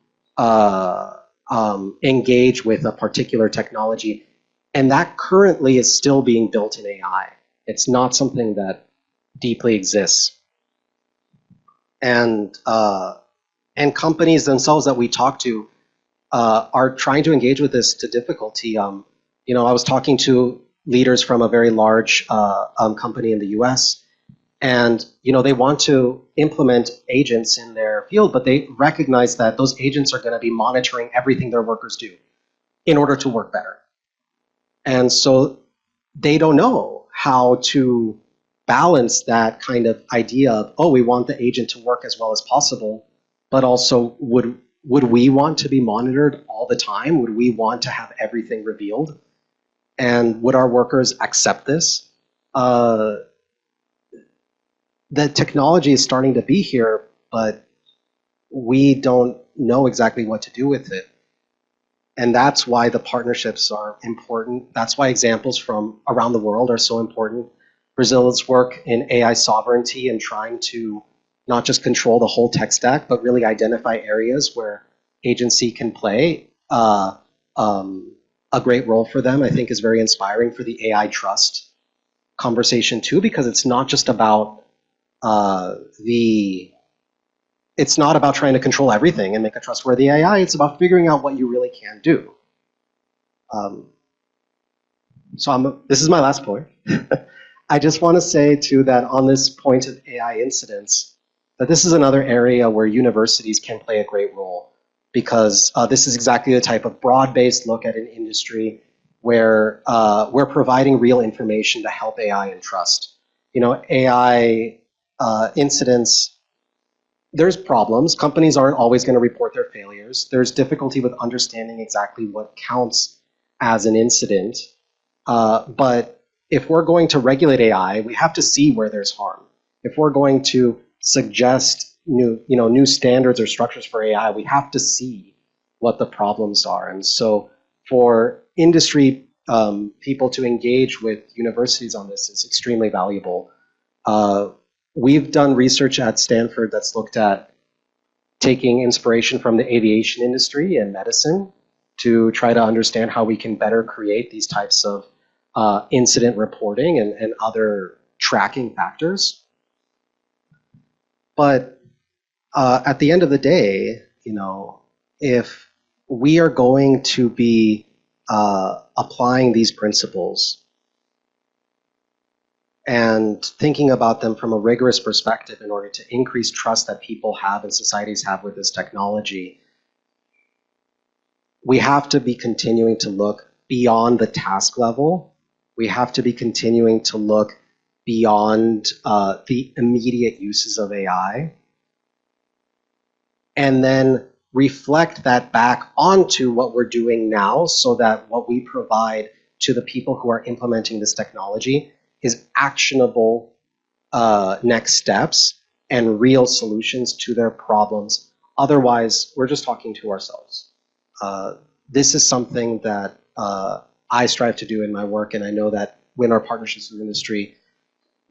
engage with a particular technology. And that currently is still being built in AI. It's not something that deeply exists. And companies themselves that we talk to are trying to engage with this to difficulty. I was talking to leaders from a very large company in the US, and they want to implement agents in their field, but they recognize that those agents are going to be monitoring everything their workers do in order to work better. And so they don't know how to balance that kind of idea of, oh, we want the agent to work as well as possible, but also would would we want to be monitored all the time? Would we want to have everything revealed? And would our workers accept this? The technology is starting to be here, but we don't know exactly what to do with it. And that's why the partnerships are important. That's why examples from around the world are so important. Brazil's work in AI sovereignty and trying to not just control the whole tech stack, but really identify areas where agency can play a great role for them, I think is very inspiring for the AI trust conversation too, because it's not just about it's not about trying to control everything and make a trustworthy AI. It's about figuring out what you really can do. This is my last point. I just want to say too that on this point of AI incidents, that this is another area where universities can play a great role, because this is exactly the type of broad-based look at an industry where we're providing real information to help AI and trust. You know, AI incidents, there's problems. Companies aren't always going to report their failures. There's difficulty with understanding exactly what counts as an incident. But if we're going to regulate AI, we have to see where there's harm. If we're going to suggest new standards or structures for AI, we have to see what the problems are. And so for industry people to engage with universities on this is extremely valuable. We've done research at Stanford that's looked at taking inspiration from the aviation industry and medicine to try to understand how we can better create these types of incident reporting and other tracking factors. But at the end of the day, if we are going to be applying these principles and thinking about them from a rigorous perspective in order to increase trust that people have and societies have with this technology, we have to be continuing to look beyond the task level. We have to be continuing to look beyond the immediate uses of AI, and then reflect that back onto what we're doing now, so that what we provide to the people who are implementing this technology is actionable next steps and real solutions to their problems. Otherwise, we're just talking to ourselves. This is something that I strive to do in my work, and I know that in our partnerships with industry,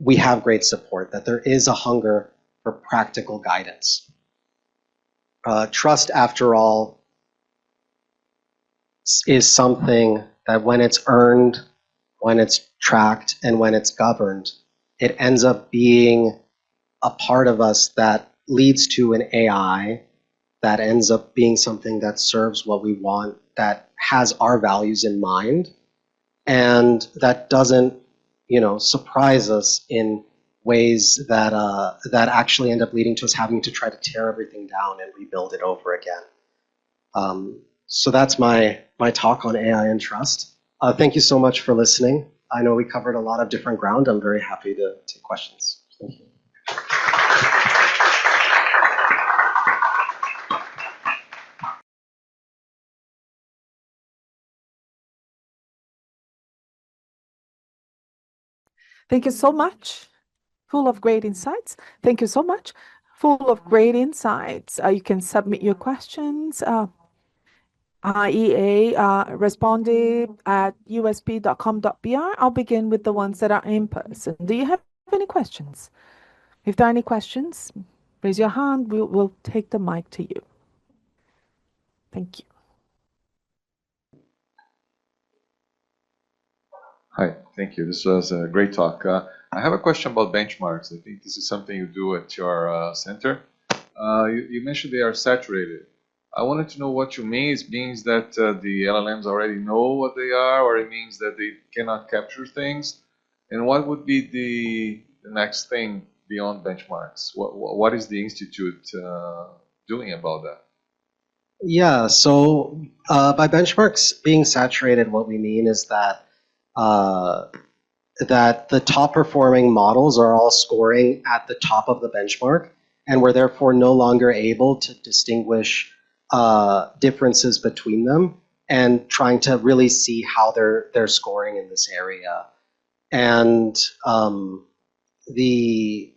we have great support, that there is a hunger for practical guidance. Trust, after all, is something that when it's earned, when it's tracked, and when it's governed, it ends up being a part of us that leads to an AI that ends up being something that serves what we want, that has our values in mind, and that doesn't, surprise us in ways that that actually end up leading to us having to try to tear everything down and rebuild it over again. So that's my talk on AI and trust. Thank you so much for listening. I know we covered a lot of different ground. I'm very happy to take questions. Thank you. Thank you so much. Full of great insights. Thank you so much. Full of great insights. You can submit your questions. IEA responded at usp.com.br. I'll begin with the ones that are in person. Do you have any questions? If there are any questions, raise your hand. We'll take the mic to you. Thank you. Hi, thank you. This was a great talk. I have a question about benchmarks. I think this is something you do at your center. You mentioned they are saturated. I wanted to know what you mean. It means that the LLMs already know what they are, or it means that they cannot capture things? And what would be the next thing beyond benchmarks? What is the Institute doing about that? Yeah, so by benchmarks being saturated, what we mean is that that the top performing models are all scoring at the top of the benchmark, and we're therefore no longer able to distinguish differences between them and trying to really see how they're scoring in this area. And the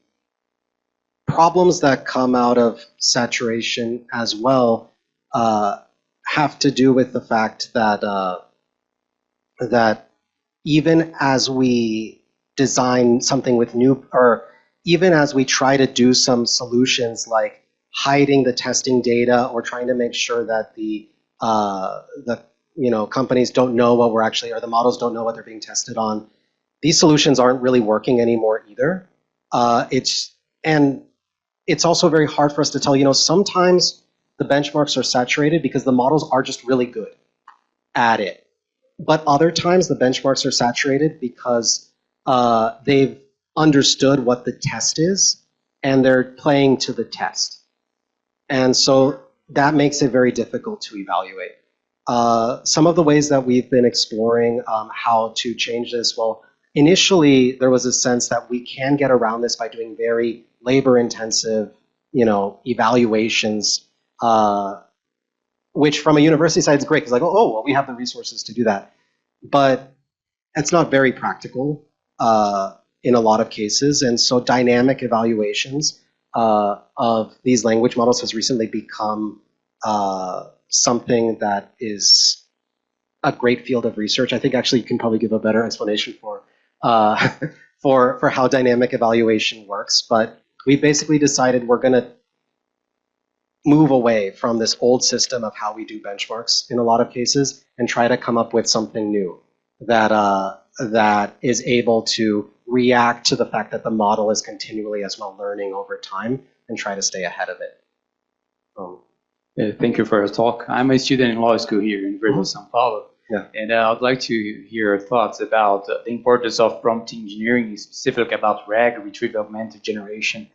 problems that come out of saturation as well have to do with the fact that that even as we design something with new, or even as we try to do some solutions like hiding the testing data or trying to make sure that the companies don't know what we're actually, or the models don't know what they're being tested on, these solutions aren't really working anymore either. It's also very hard for us to tell, sometimes the benchmarks are saturated because the models are just really good at it. But other times the benchmarks are saturated because they've understood what the test is and they're playing to the test. And so that makes it very difficult to evaluate. Some of the ways that we've been exploring how to change this, well, initially there was a sense that we can get around this by doing very labor-intensive, evaluations, which from a university side is great because like, oh, well, we have the resources to do that. But it's not very practical in a lot of cases. And so dynamic evaluations of these language models has recently become something that is a great field of research. I think actually you can probably give a better explanation for how dynamic evaluation works. But we basically decided we're going to move away from this old system of how we do benchmarks in a lot of cases and try to come up with something new that is able to react to the fact that the model is continually as well learning over time and try to stay ahead of it. Thank you for your talk. I'm a student in law school here in University of São Paulo. Yeah. And I'd like to hear your thoughts about the importance of prompt engineering, specifically about RAG, retrieval augmented generation.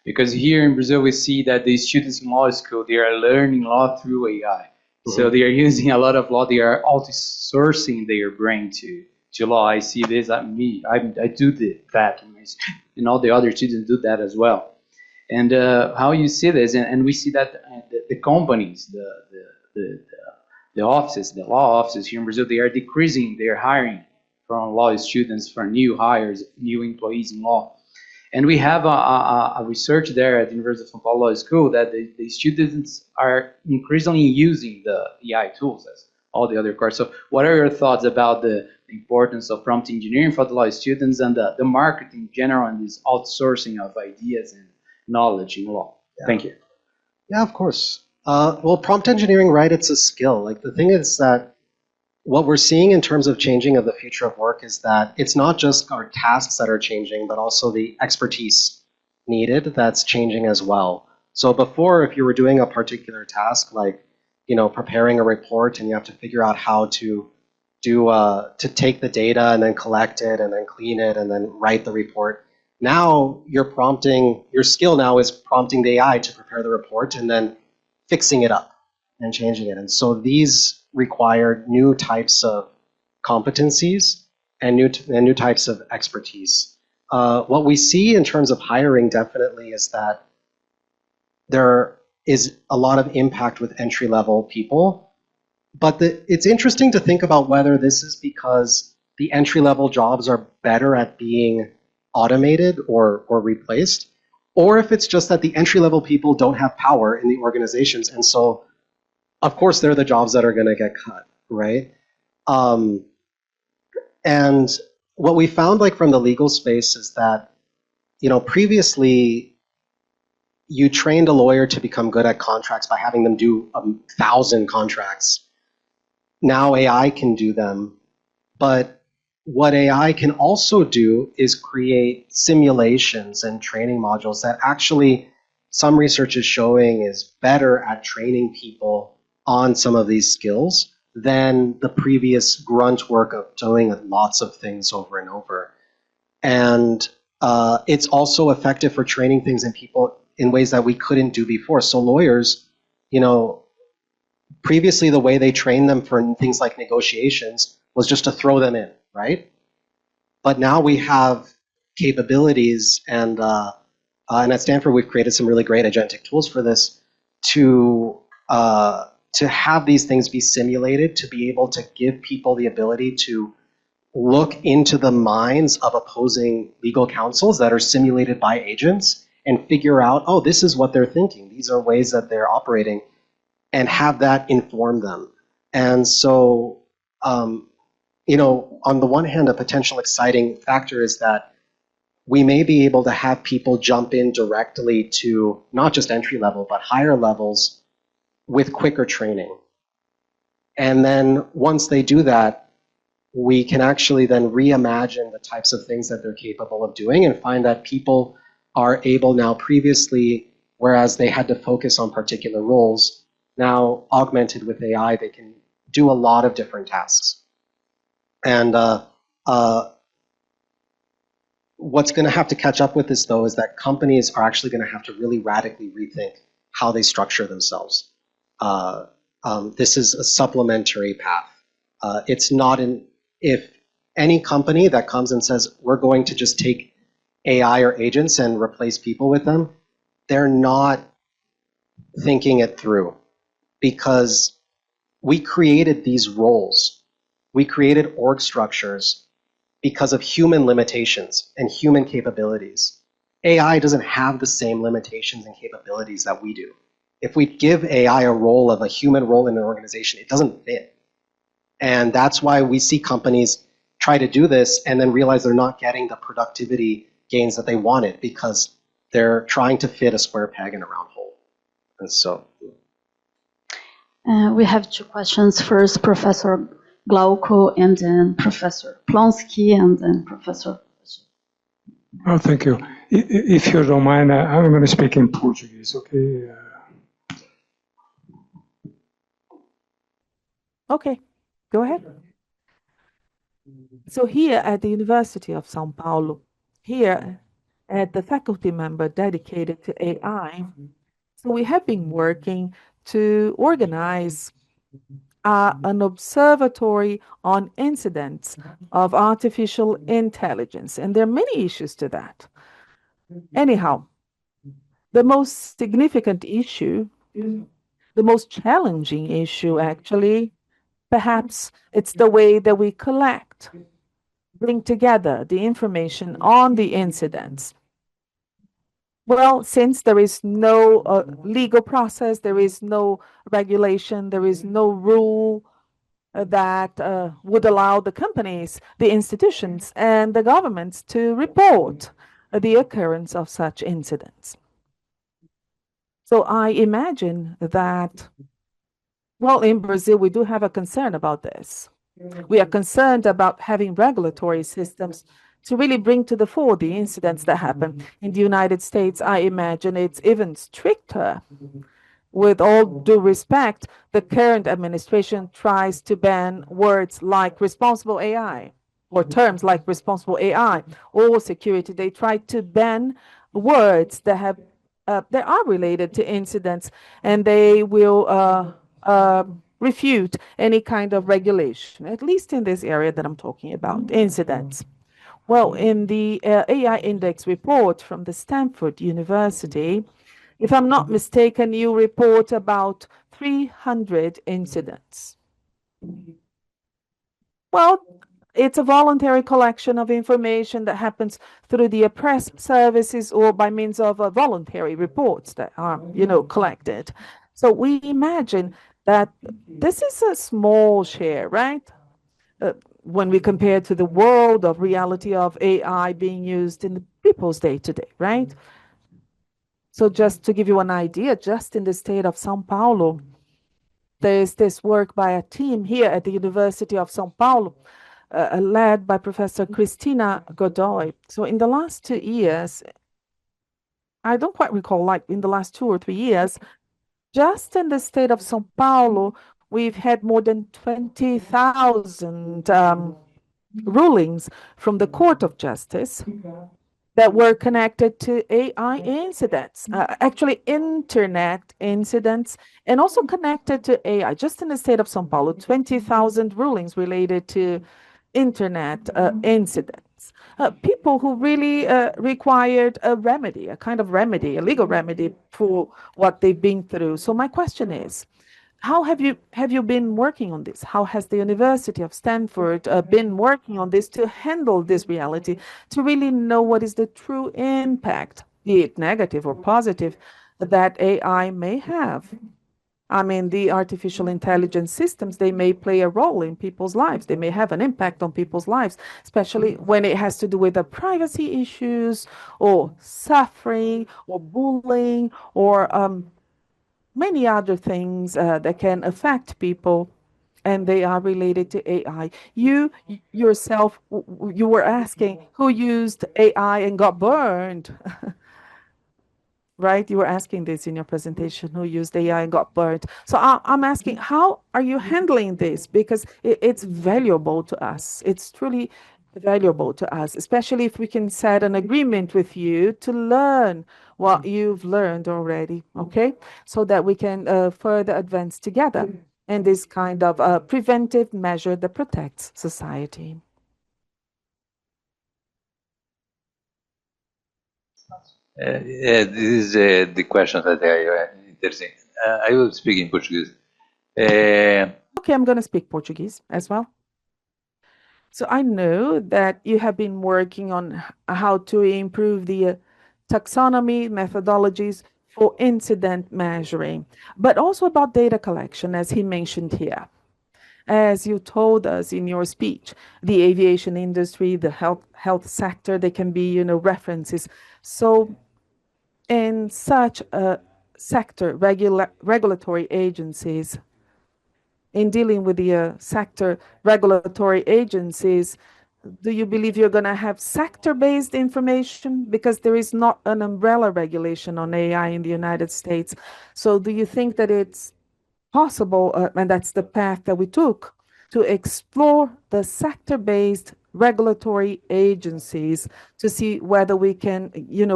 Because here in Brazil, we see that the students in law school, they are learning law through AI. So they are using a lot of law. They are outsourcing their brain to law. I see this, I do that, and all the other students do that as well. And how you see this, and we see that the companies, the offices, the law offices here in Brazil, they are decreasing their hiring from law students for new hires, new employees in law. And we have a research there at the University of São Paulo Law School that the students are increasingly using the AI tools as all the other courses. So what are your thoughts about the importance of prompt engineering for the law students and the market in general and this outsourcing of ideas and knowledge in law? Yeah. Thank you. Yeah, of course. Well, prompt engineering, right, it's a skill. Like the thing is that what we're seeing in terms of changing of the future of work is that it's not just our tasks that are changing, but also the expertise needed that's changing as well. So before, if you were doing a particular task, like, preparing a report and you have to figure out how to to take the data and then collect it and then clean it and then write the report. Now your skill now is prompting the AI to prepare the report and then fixing it up and changing it. And so these require new types of competencies and new types of expertise. What we see in terms of hiring definitely is that there is a lot of impact with entry-level people. But it's interesting to think about whether this is because the entry-level jobs are better at being automated or replaced, or if it's just that the entry-level people don't have power in the organizations, and so of course they're the jobs that are going to get cut, right? And what we found, like from the legal space, is that previously you trained a lawyer to become good at contracts by having them do 1,000 contracts. Now AI can do them, but what AI can also do is create simulations and training modules that actually some research is showing is better at training people on some of these skills than the previous grunt work of doing lots of things over and over. And it's also effective for training things in people in ways that we couldn't do before. So lawyers, previously the way they trained them for things like negotiations was just to throw them in, right? But now we have capabilities, and at Stanford we've created some really great agentic tools for this to to have these things be simulated, to be able to give people the ability to look into the minds of opposing legal counsels that are simulated by agents and figure out, oh, this is what they're thinking. These are ways that they're operating, and have that inform them. And so, you know, on the one hand, a potential exciting factor is that we may be able to have people jump in directly to not just entry level, but higher levels with quicker training. And then once they do that, we can actually then reimagine the types of things that they're capable of doing and find that people are able now previously, whereas they had to focus on particular roles, now augmented with AI, they can do a lot of different tasks. And what's going to have to catch up with this, though, is that companies are actually going to have to really radically rethink how they structure themselves. This is a supplementary path. It's not an, if any company that comes and says, we're going to just take AI or agents and replace people with them, they're not thinking it through, because we created these roles. We created org structures because of human limitations and human capabilities. AI doesn't have the same limitations and capabilities that we do. If we give AI a role of a human role in an organization, it doesn't fit. And that's why we see companies try to do this and then realize they're not getting the productivity gains that they wanted because they're trying to fit a square peg in a round hole. And so... We have two questions. First, Professor Glauco, and then Professor Plonsky, and then Professor... Oh, thank you. If you don't mind, I'm going to speak in Portuguese, okay? Okay, go ahead. So here at the University of São Paulo, here at the faculty member dedicated to AI, so we have been working to organize an observatory on incidents of artificial intelligence. And there are many issues to that. Anyhow, the most significant issue, the most challenging issue, actually, perhaps it's the way that we collect, bring together the information on the incidents. Well, since there is no legal process, there is no regulation, there is no rule that would allow the companies, the institutions, and the governments to report the occurrence of such incidents. So I imagine that, well, in Brazil, we do have a concern about this. We are concerned about having regulatory systems to really bring to the fore the incidents that happen. In the United States, I imagine it's even stricter. With all due respect, the current administration tries to ban words like responsible AI, or terms like responsible AI or security. They try to ban words that have that are related to incidents, and they will refute any kind of regulation, at least in this area that I'm talking about, incidents. Well, in the AI Index report from the Stanford University, if I'm not mistaken, you report about 300 incidents. Well, it's a voluntary collection of information that happens through the press services or by means of voluntary reports that are, collected. So we imagine that this is a small share, right? When we compare to the world of reality of AI being used in the people's day-to-day, right? So just to give you an idea, just in the state of São Paulo, there's this work by a team here at the University of São Paulo, led by Professor Cristina Godoy. So in the last 2 years, I don't quite recall, like in the last 2 or 3 years, just in the state of São Paulo, we've had more than 20,000 rulings from the Court of Justice that were connected to AI incidents, actually internet incidents, and also connected to AI. Just in the state of São Paulo, 20,000 rulings related to internet incidents. People who really required a remedy, a kind of remedy, a legal remedy for what they've been through. So my question is, How have you been working on this? How has the University of Stanford been working on this to handle this reality, to really know what is the true impact, be it negative or positive, that AI may have? I mean, the artificial intelligence systems, they may play a role in people's lives. They may have an impact on people's lives, especially when it has to do with the privacy issues or suffering or bullying or many other things that can affect people, and they are related to AI. You yourself, you were asking who used AI and got burned, right? You were asking this in your presentation, who used AI and got burned. So I'm asking, how are you handling this? Because it's valuable to us. It's truly valuable to us, especially if we can set an agreement with you to learn what you've learned already, okay? So that we can further advance together in this kind of preventive measure that protects society. This is the question that I interesting. I will speak in Portuguese. Okay, I'm going to speak Portuguese as well. So I know that you have been working on how to improve the taxonomy methodologies for incident measuring, but also about data collection, as he mentioned here. As you told us in your speech, the aviation industry, the health sector, they can be, references. So in such a sector, regulatory agencies, in dealing with the sector regulatory agencies, do you believe you're going to have sector-based information? Because there is not an umbrella regulation on AI in the United States. So do you think that it's possible, and that's the path that we took, to explore the sector-based regulatory agencies to see whether we can,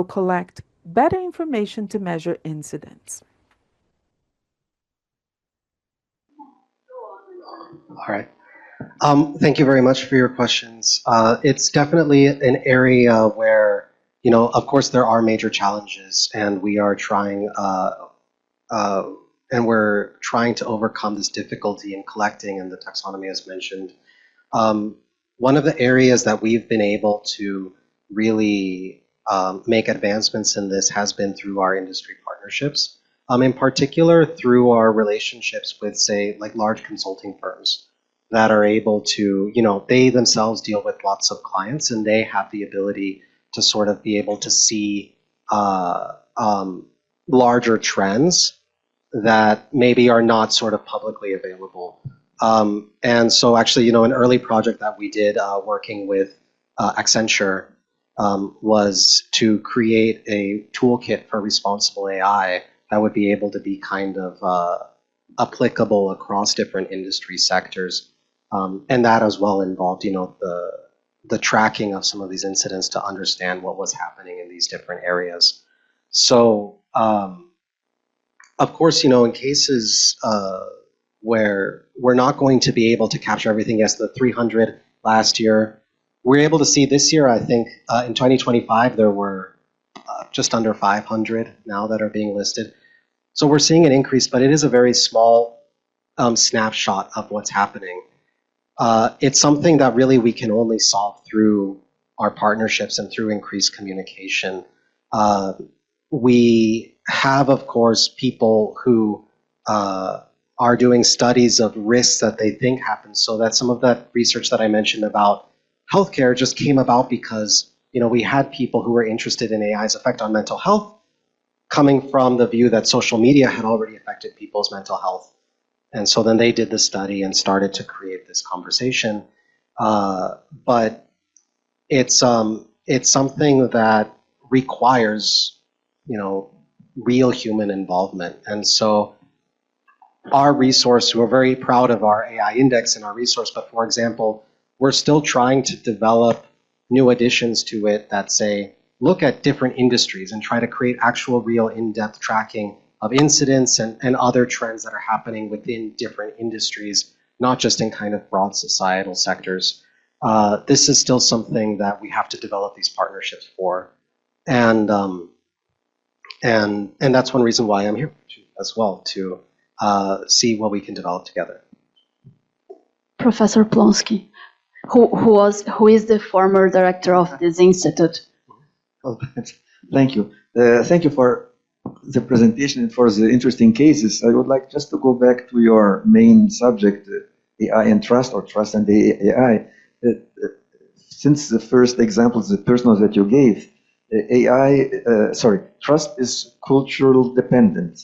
collect better information to measure incidents? All right. Thank you very much for your questions. It's definitely an area where, of course, there are major challenges, and we are trying, and we're trying to overcome this difficulty in collecting, and the taxonomy as mentioned. One of the areas that we've been able to really make advancements in this has been through our industry partnerships, in particular through our relationships with, say, like large consulting firms that are able to, they themselves deal with lots of clients, and they have the ability to sort of be able to see larger trends that maybe are not sort of publicly available. And so actually, an early project that we did working with Accenture was to create a toolkit for responsible AI that would be able to be kind of applicable across different industry sectors. And that as well involved, the tracking of some of these incidents to understand what was happening in these different areas. So, of course, in cases where we're not going to be able to capture everything, yes, the 300 last year, we're able to see this year, I think, in 2025, there were just under 500 now that are being listed. So we're seeing an increase, but it is a very small snapshot of what's happening. It's something that really we can only solve through our partnerships and through increased communication. We have, of course, people who are doing studies of risks that they think happen. So that some of that research that I mentioned about healthcare just came about because we had people who were interested in AI's effect on mental health, coming from the view that social media had already affected people's mental health. And so then they did the study and started to create this conversation. But it's something that requires, real human involvement. And so our resource, we're very proud of our AI index and our resource, but for example, we're still trying to develop new additions to it that say, look at different industries and try to create actual real in-depth tracking of incidents and other trends that are happening within different industries, not just in kind of broad societal sectors. This is still something that we have to develop these partnerships for. And that's one reason why I'm here as well, to see what we can develop together. Professor Plonsky, who is the former director of this institute. Oh, thank you. Thank you for the presentation and for the interesting cases. I would like just to go back to your main subject, AI and trust, or trust and AI. Since the first examples, the personal that you gave, trust is cultural dependent.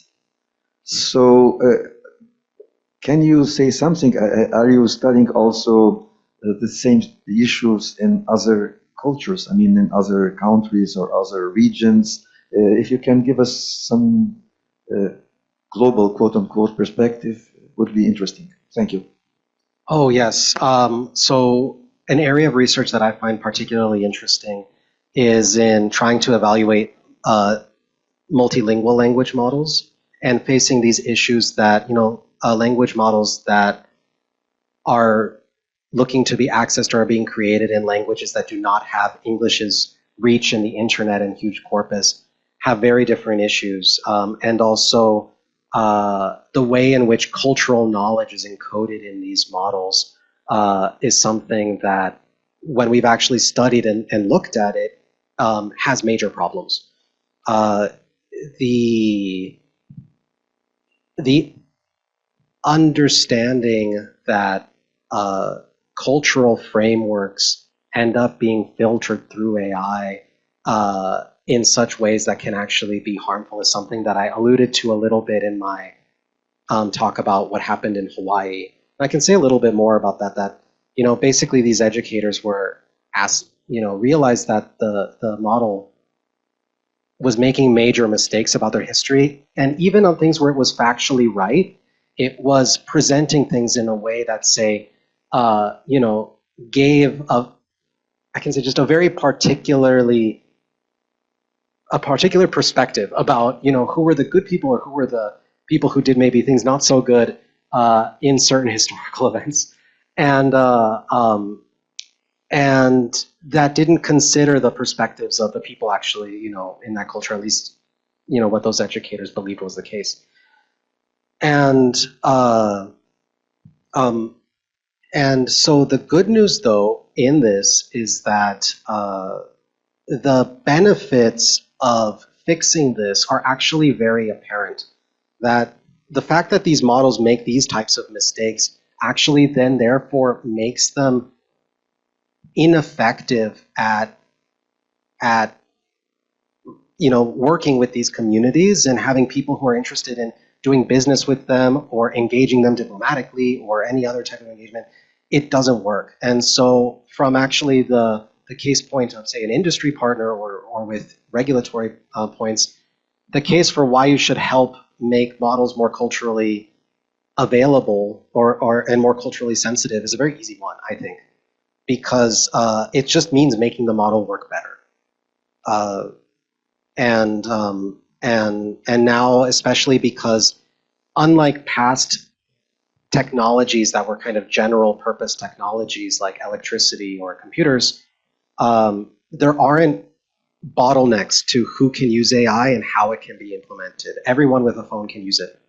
So, can you say something? Are you studying also the same issues in other cultures? I mean, in other countries or other regions? If you can give us some global, quote-unquote, perspective, would be interesting. Thank you. Oh, yes. So an area of research that I find particularly interesting is in trying to evaluate multilingual language models and facing these issues that, language models that are looking to be accessed or are being created in languages that do not have English's reach in the internet and huge corpus have very different issues. And also the way in which cultural knowledge is encoded in these models is something that when we've actually studied and looked at it, has major problems. The understanding that cultural frameworks end up being filtered through AI in such ways that can actually be harmful is something that I alluded to a little bit in my talk about what happened in Hawaii. I can say a little bit more about that, basically these educators were asked, realized that the model was making major mistakes about their history. And even on things where it was factually right, it was presenting things in a way that, say, gave just a very particular perspective about, who were the good people or who were the people who did maybe things not so good in certain historical events. And that didn't consider the perspectives of the people actually, in that culture, at least, what those educators believed was the case. And so the good news, though, in this is that the benefits of fixing this are actually very apparent. That the fact that these models make these types of mistakes actually then therefore makes them ineffective at working with these communities and having people who are interested in doing business with them or engaging them diplomatically or any other type of engagement. It doesn't work. And so from actually the case point of, say, an industry partner or with regulatory points, the case for why you should help make models more culturally available and more culturally sensitive is a very easy one, I think, because it just means making the model work better. And now, especially because unlike past technologies that were kind of general purpose technologies like electricity or computers, there aren't bottlenecks to who can use AI and how it can be implemented. Everyone with a phone can use it.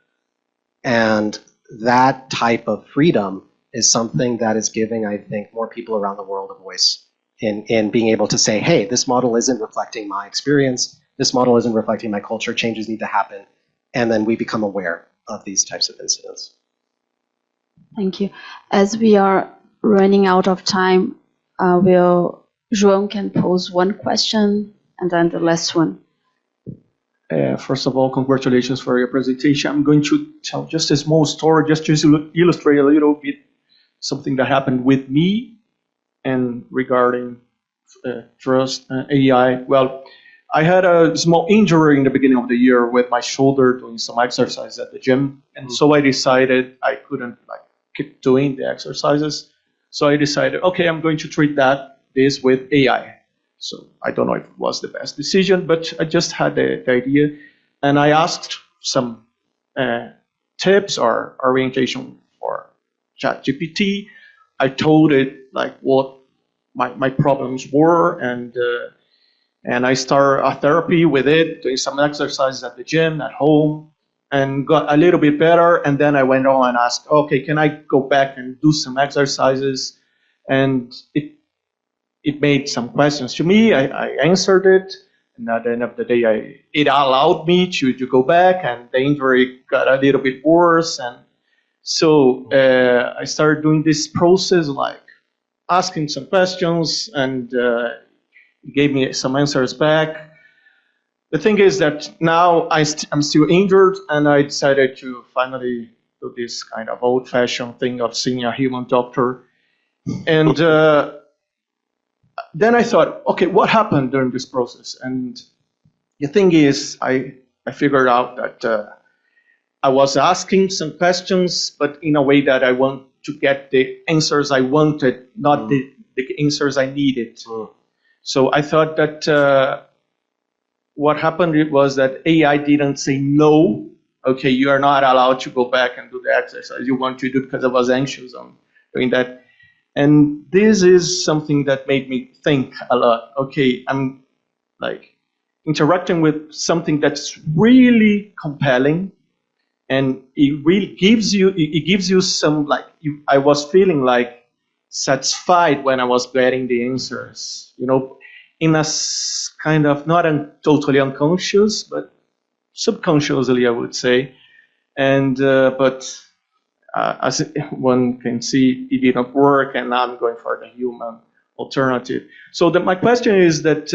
And that type of freedom is something that is giving, I think, more people around the world a voice in being able to say, hey, this model isn't reflecting my experience, this model isn't reflecting my culture, changes need to happen, and then we become aware of these types of incidents. Thank you. As we are running out of time, João can pose one question and then the last one. First of all, congratulations for your presentation. I'm going to tell just a small story, just to illustrate a little bit something that happened with me and regarding trust and AI. Well, I had a small injury in the beginning of the year with my shoulder doing some exercise at the gym. And so I decided I couldn't keep doing the exercises. So I decided, okay, I'm going to treat this with AI. So I don't know if it was the best decision, but I just had the idea. And I asked some tips or orientation for ChatGPT. I told it what my problems were, and I started a therapy with it, doing some exercises at the gym, at home. and got a little bit better. And then I went on and asked, okay, can I go back and do some exercises? And it made some questions to me. I answered it. And at the end of the day, it allowed me to go back, and the injury got a little bit worse. And so I started doing this process, like asking some questions, and it gave me some answers back. The thing is that now I'm still injured, and I decided to finally do this kind of old-fashioned thing of seeing a human doctor. And then I thought, okay, what happened during this process? And the thing is, I figured out that I was asking some questions, but in a way that I want to get the answers I wanted, not the answers I needed. So I thought that what happened was that AI didn't say no. Okay, you are not allowed to go back and do the exercise you want to do, because I was anxious on doing that. And this is something that made me think a lot. Okay, I'm like interacting with something that's really compelling, and it really gives you some, like, I was feeling like satisfied when I was getting the answers, in a kind of not totally unconscious, but subconsciously, I would say. And but as one can see, it didn't work, and now I'm going for the human alternative. So my question is that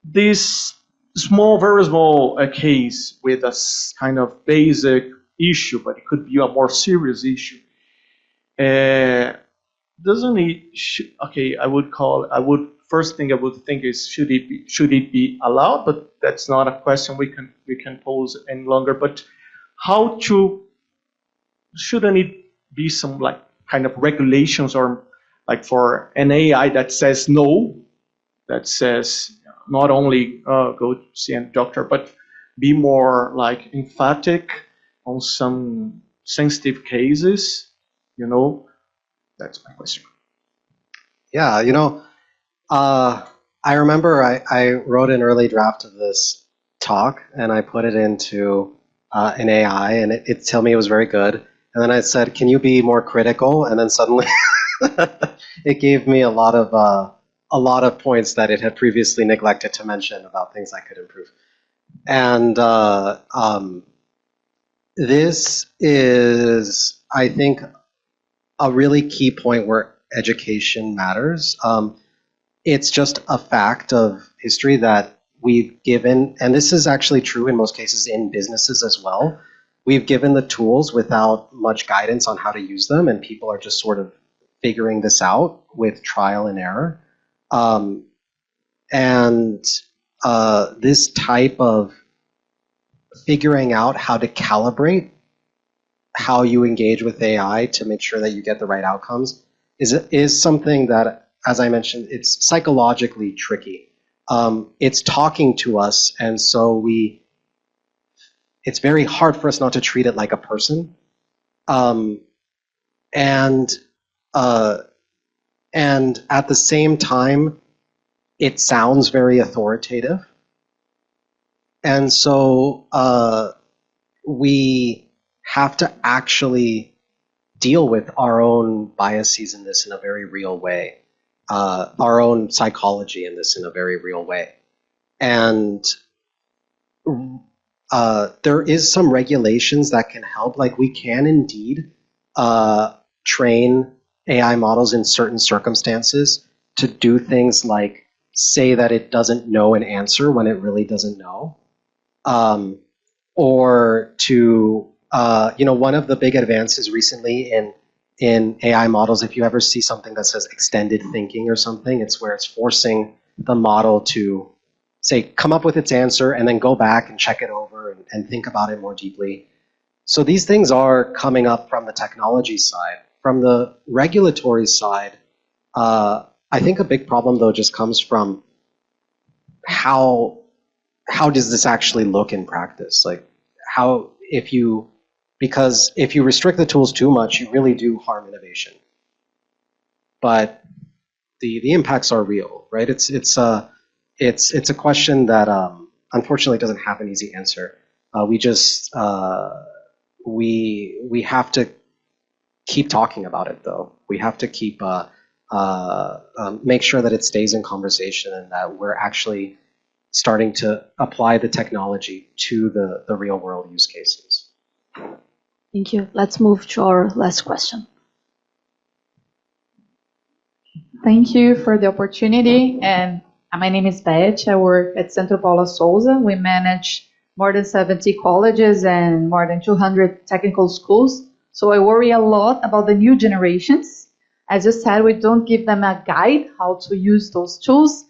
this very small case with a kind of basic issue, but it could be a more serious issue, doesn't it? Okay, first thing I would think is, should it be allowed? But that's not a question we can pose any longer. But shouldn't it be some, like, kind of regulations, or like for an AI that says no, that says not only go see a doctor, but be more like emphatic on some sensitive cases? That's my question. Yeah, I remember I wrote an early draft of this talk, and I put it into an AI, and it told me it was very good. And then I said, "Can you be more critical?" And then suddenly, it gave me a lot of points that it had previously neglected to mention about things I could improve. And this is, I think, a really key point where education matters. It's just a fact of history that we've given, and this is actually true in most cases in businesses as well. We've given the tools without much guidance on how to use them, and people are just sort of figuring this out with trial and error. This type of figuring out how to calibrate how you engage with AI to make sure that you get the right outcomes is something that, as I mentioned, it's psychologically tricky. It's talking to us, and so it's very hard for us not to treat it like a person. And at the same time, it sounds very authoritative. And so we have to actually deal with our own biases in this in a very real way, our own psychology in this in a very real way. And there is some regulations that can help. Like, we can indeed train AI models in certain circumstances to do things like say that it doesn't know an answer when it really doesn't know. Or to, one of the big advances recently in AI models, if you ever see something that says extended thinking or something, it's where it's forcing the model to, say, come up with its answer and then go back and check it over and think about it more deeply. So these things are coming up from the technology side. From the regulatory side, I think a big problem, though, just comes from how does this actually look in practice? Like, because if you restrict the tools too much, you really do harm innovation. But the impacts are real, right? It's a question that unfortunately doesn't have an easy answer. We have to keep talking about it, though. We have to keep make sure that it stays in conversation and that we're actually starting to apply the technology to the real world use cases. Thank you. Let's move to our last question. Thank you for the opportunity. And my name is Beth. I work at Centro Paula Souza. We manage more than 70 colleges and more than 200 technical schools. So I worry a lot about the new generations. As you said, we don't give them a guide how to use those tools.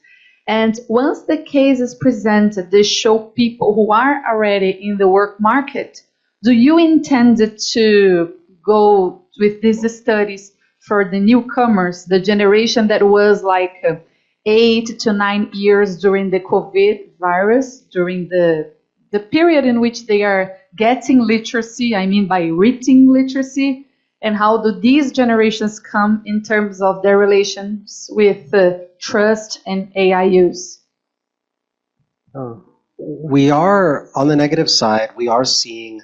And once the case is presented, they show people who are already in the work market. Do you intend to go with these studies for the newcomers, the generation that was like 8 to 9 years during the COVID virus, during the period in which they are getting literacy, I mean by reading literacy, and how do these generations come in terms of their relations with trust and AI use? We are, on the negative side, we are seeing,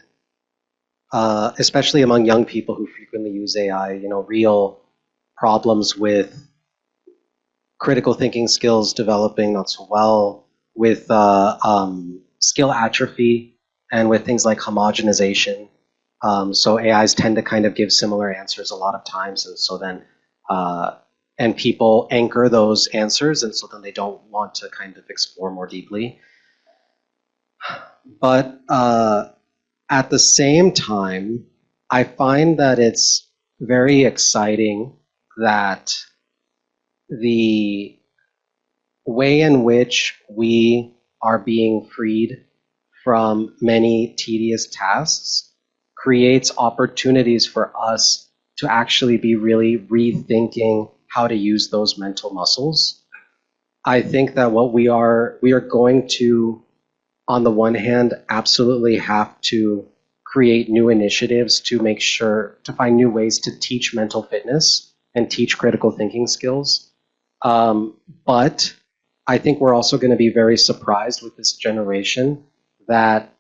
especially among young people who frequently use AI, real problems with critical thinking skills developing not so well, with skill atrophy, and with things like homogenization. So AIs tend to kind of give similar answers a lot of times, and so then and people anchor those answers, and so then they don't want to kind of explore more deeply. But at the same time, I find that it's very exciting that the way in which we are being freed from many tedious tasks creates opportunities for us to actually be really rethinking how to use those mental muscles. I think that what we are going to, on the one hand, absolutely have to create new initiatives to make sure to find new ways to teach mental fitness and teach critical thinking skills. But I think we're also going to be very surprised with this generation that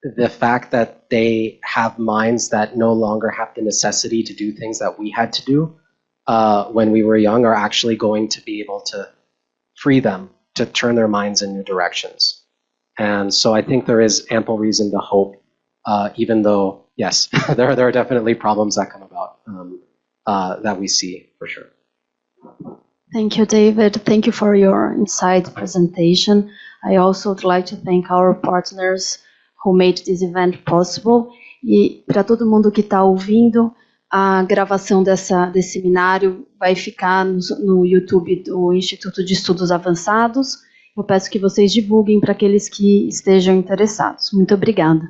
the fact that they have minds that no longer have the necessity to do things that we had to do when we were young are actually going to be able to free them to turn their minds in new directions. And so I think there is ample reason to hope, even though, yes, there are definitely problems that come about that we see for sure. Thank you, David. Thank you for your insight presentation. I also would like to thank our partners who made this event possible. E para todo mundo que está ouvindo, a gravação desse seminário vai ficar no YouTube do Instituto de Estudos Avançados. Eu peço que vocês divulguem para aqueles que estejam interessados. Muito obrigada.